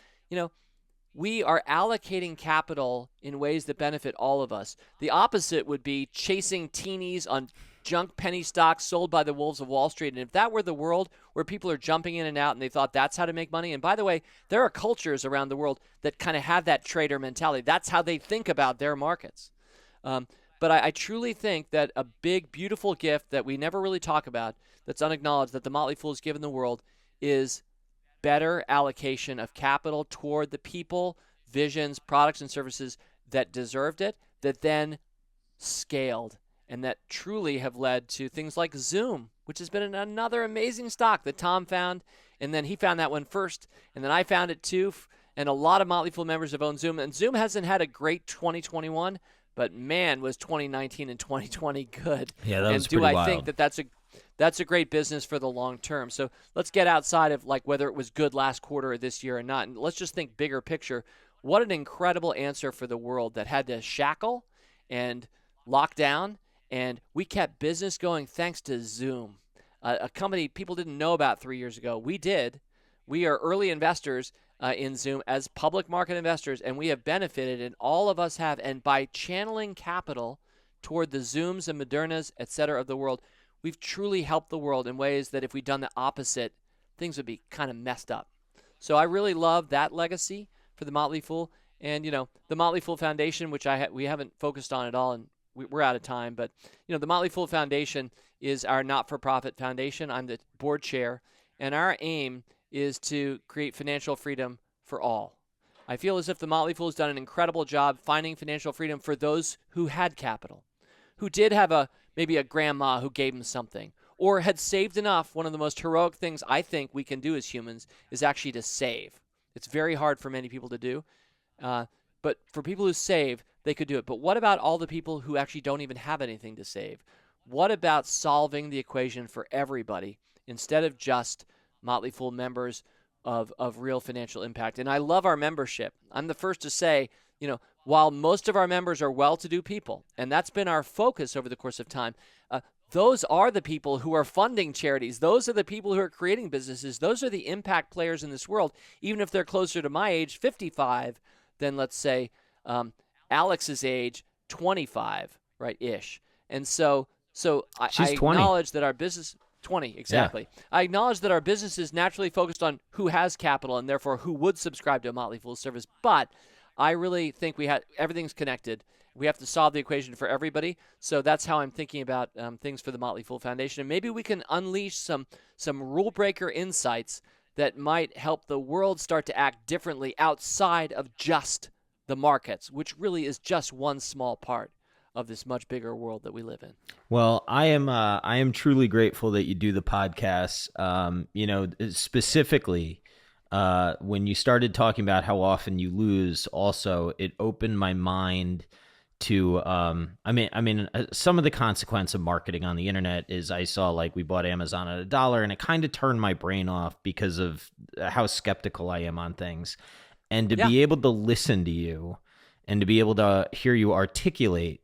we are allocating capital in ways that benefit all of us. The opposite would be chasing teenies on junk penny stocks sold by the wolves of Wall Street. And if that were the world where people are jumping in and out and they thought that's how to make money, and by the way, there are cultures around the world that kind of have that trader mentality. That's how they think about their markets. But I truly think that a big, beautiful gift that we never really talk about, that's unacknowledged, that the Motley Fool has given the world, is better allocation of capital toward the people, visions, products, and services that deserved it, that then scaled, and that truly have led to things like Zoom, which has been another amazing stock that Tom found. And then he found that one first, and then I found it too. And a lot of Motley Fool members have owned Zoom, and Zoom hasn't had a great 2021, but man, was 2019 and 2020 good. Yeah, that and was do pretty I wild. think that that's a great business for the long term. So let's get outside of like whether it was good last quarter or this year or not, and let's just think bigger picture. What an incredible answer for the world that had to shackle and lock down, and we kept business going thanks to Zoom, a company people didn't know about 3 years ago. We did. We are early investors in Zoom as public market investors, and we have benefited, and all of us have. And by channeling capital toward the Zooms and Modernas, et cetera, of the world, we've truly helped the world in ways that if we'd done the opposite, things would be kind of messed up. So I really love that legacy for the Motley Fool. And, the Motley Fool Foundation, which we haven't focused on at all, and we're out of time. But, the Motley Fool Foundation is our not-for-profit foundation. I'm the board chair, and our aim is to create financial freedom for all. I feel as if the Motley Fool has done an incredible job finding financial freedom for those who had capital, who did have maybe a grandma who gave them something, or had saved enough. One of the most heroic things I think we can do as humans is actually to save. It's very hard for many people to do, but for people who save, they could do it. But what about all the people who actually don't even have anything to save? What about solving the equation for everybody instead of just Motley Fool members of real financial impact? And I love our membership. I'm the first to say, while most of our members are well-to-do people, and that's been our focus over the course of time, those are the people who are funding charities. Those are the people who are creating businesses. Those are the impact players in this world, even if they're closer to my age, 55, than, let's say, Alex's age, 25, right, ish. And so I She's 20. acknowledge that our business... 20, exactly. Yeah. I acknowledge that our business is naturally focused on who has capital and therefore who would subscribe to a Motley Fool service, but I really think everything's connected. We have to solve the equation for everybody. So that's how I'm thinking about things for the Motley Fool Foundation. And maybe we can unleash some rule breaker insights that might help the world start to act differently outside of just the markets, which really is just one small part of this much bigger world that we live in. Well, I am truly grateful that you do the podcast. Specifically, when you started talking about how often you lose, also it opened my mind to some of the consequence of marketing on the internet is I saw like we bought Amazon at $1, and it kind of turned my brain off because of how skeptical I am on things. And to be able to listen to you and to be able to hear you articulate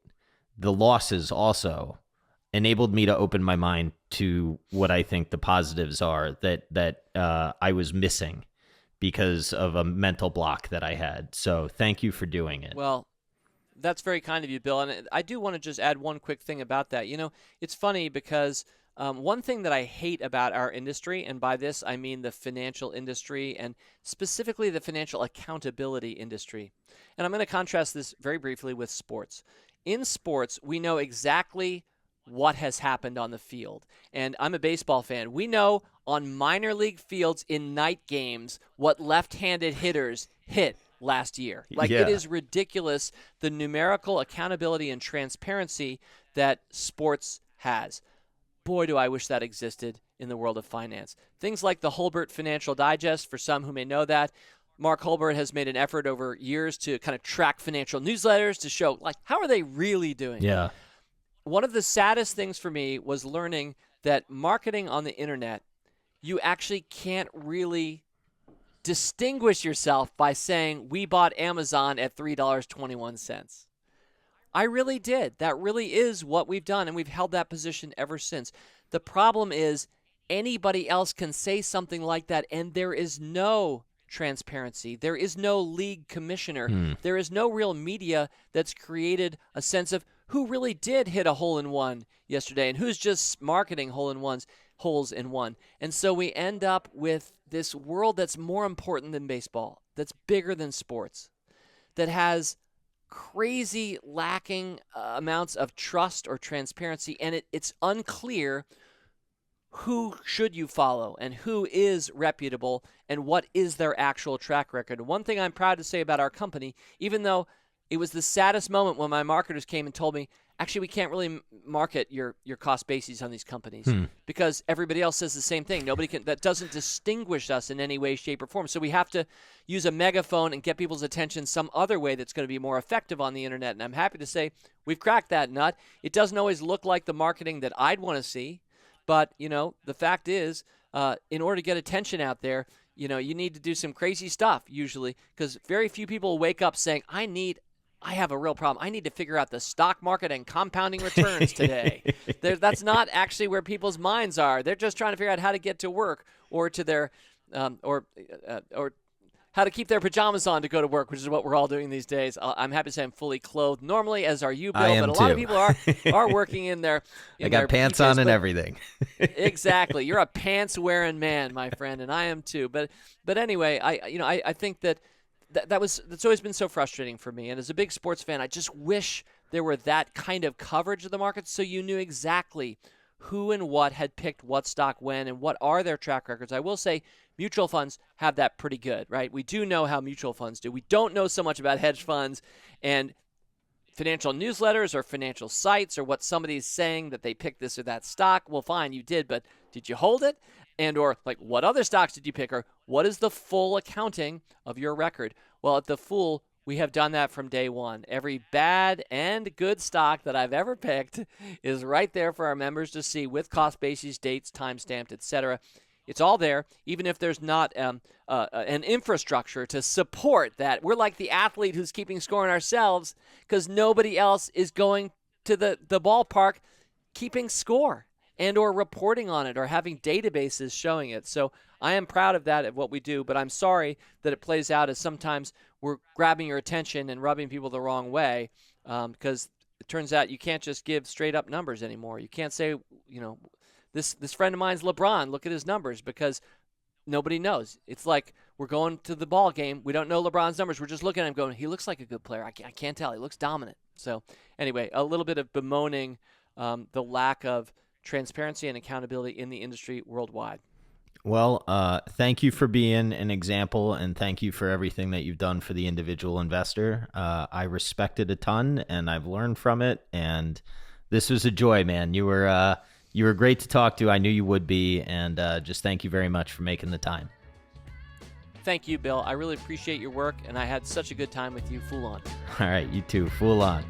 the losses also enabled me to open my mind to what I think the positives are that I was missing because of a mental block that I had. So thank you for doing it. Well, that's very kind of you, Bill. And I do want to just add one quick thing about that. It's funny because one thing that I hate about our industry, and by this I mean the financial industry and specifically the financial accountability industry. And I'm going to contrast this very briefly with sports. In sports, we know exactly what has happened on the field. And I'm a baseball fan. We know on minor league fields in night games what left-handed hitters hit last year. It is ridiculous, the numerical accountability and transparency that sports has. Boy, do I wish that existed in the world of finance. Things like the Holbert Financial Digest, for some who may know that. Mark Holbert has made an effort over years to kind of track financial newsletters to show, how are they really doing? Yeah. One of the saddest things for me was learning that marketing on the internet, you actually can't really distinguish yourself by saying, we bought Amazon at $3.21. I really did. That really is what we've done, and we've held that position ever since. The problem is anybody else can say something like that, and there is no transparency. There is no league commissioner. There is no real media that's created a sense of who really did hit a hole-in-one yesterday and who's just marketing holes in one. And so we end up with this world that's more important than baseball, that's bigger than sports, that has crazy lacking amounts of trust or transparency, and it's unclear who should you follow and who is reputable and what is their actual track record. One thing I'm proud to say about our company, even though it was the saddest moment when my marketers came and told me, actually, we can't really market your cost bases on these companies because everybody else says the same thing. Nobody can. That doesn't distinguish us in any way, shape, or form. So we have to use a megaphone and get people's attention some other way that's going to be more effective on the internet. And I'm happy to say we've cracked that nut. It doesn't always look like the marketing that I'd want to see. But, the fact is, in order to get attention out there, you need to do some crazy stuff usually, because very few people wake up saying, I have a real problem. I need to figure out the stock market and compounding returns today. That's not actually where people's minds are. They're just trying to figure out how to get to work or to their or how to keep their pajamas on to go to work, which is what we're all doing these days. I'm happy to say I'm fully clothed normally, as are you, Bill. But a lot of people are working in their I got pants on and everything. Exactly. You're a pants-wearing man, my friend, and I am too. But anyway, I think that's always been so frustrating for me. And as a big sports fan, I just wish there were that kind of coverage of the market so you knew exactly who and what had picked what stock when and what are their track records. I will say mutual funds have that pretty good, right? We do know how mutual funds do. We don't know so much about hedge funds and financial newsletters or financial sites or what somebody's saying that they picked this or that stock. Well, fine, you did, but did you hold it? And or like what other stocks did you pick, or what is the full accounting of your record? Well, at The Fool, we have done that from day one. Every bad and good stock that I've ever picked is right there for our members to see with cost bases, dates, time-stamped, etc. It's all there, even if there's not an infrastructure to support that. We're like the athlete who's keeping score on ourselves because nobody else is going to the ballpark keeping score and or reporting on it or having databases showing it. So I am proud of that, of what we do, but I'm sorry that it plays out as sometimes we're grabbing your attention and rubbing people the wrong way because it turns out you can't just give straight-up numbers anymore. You can't say, this friend of mine's LeBron, look at his numbers, because nobody knows. It's like we're going to the ball game. We don't know LeBron's numbers. We're just looking at him going, he looks like a good player. I can't tell. He looks dominant. So anyway, a little bit of bemoaning the lack of transparency and accountability in the industry worldwide. Well, thank you for being an example, and thank you for everything that you've done for the individual investor. I respect it a ton, and I've learned from it, and this was a joy, man. You were great to talk to. I knew you would be, and just thank you very much for making the time. Thank you, Bill. I really appreciate your work, and I had such a good time with you. Fool on. All right, you too. Fool on.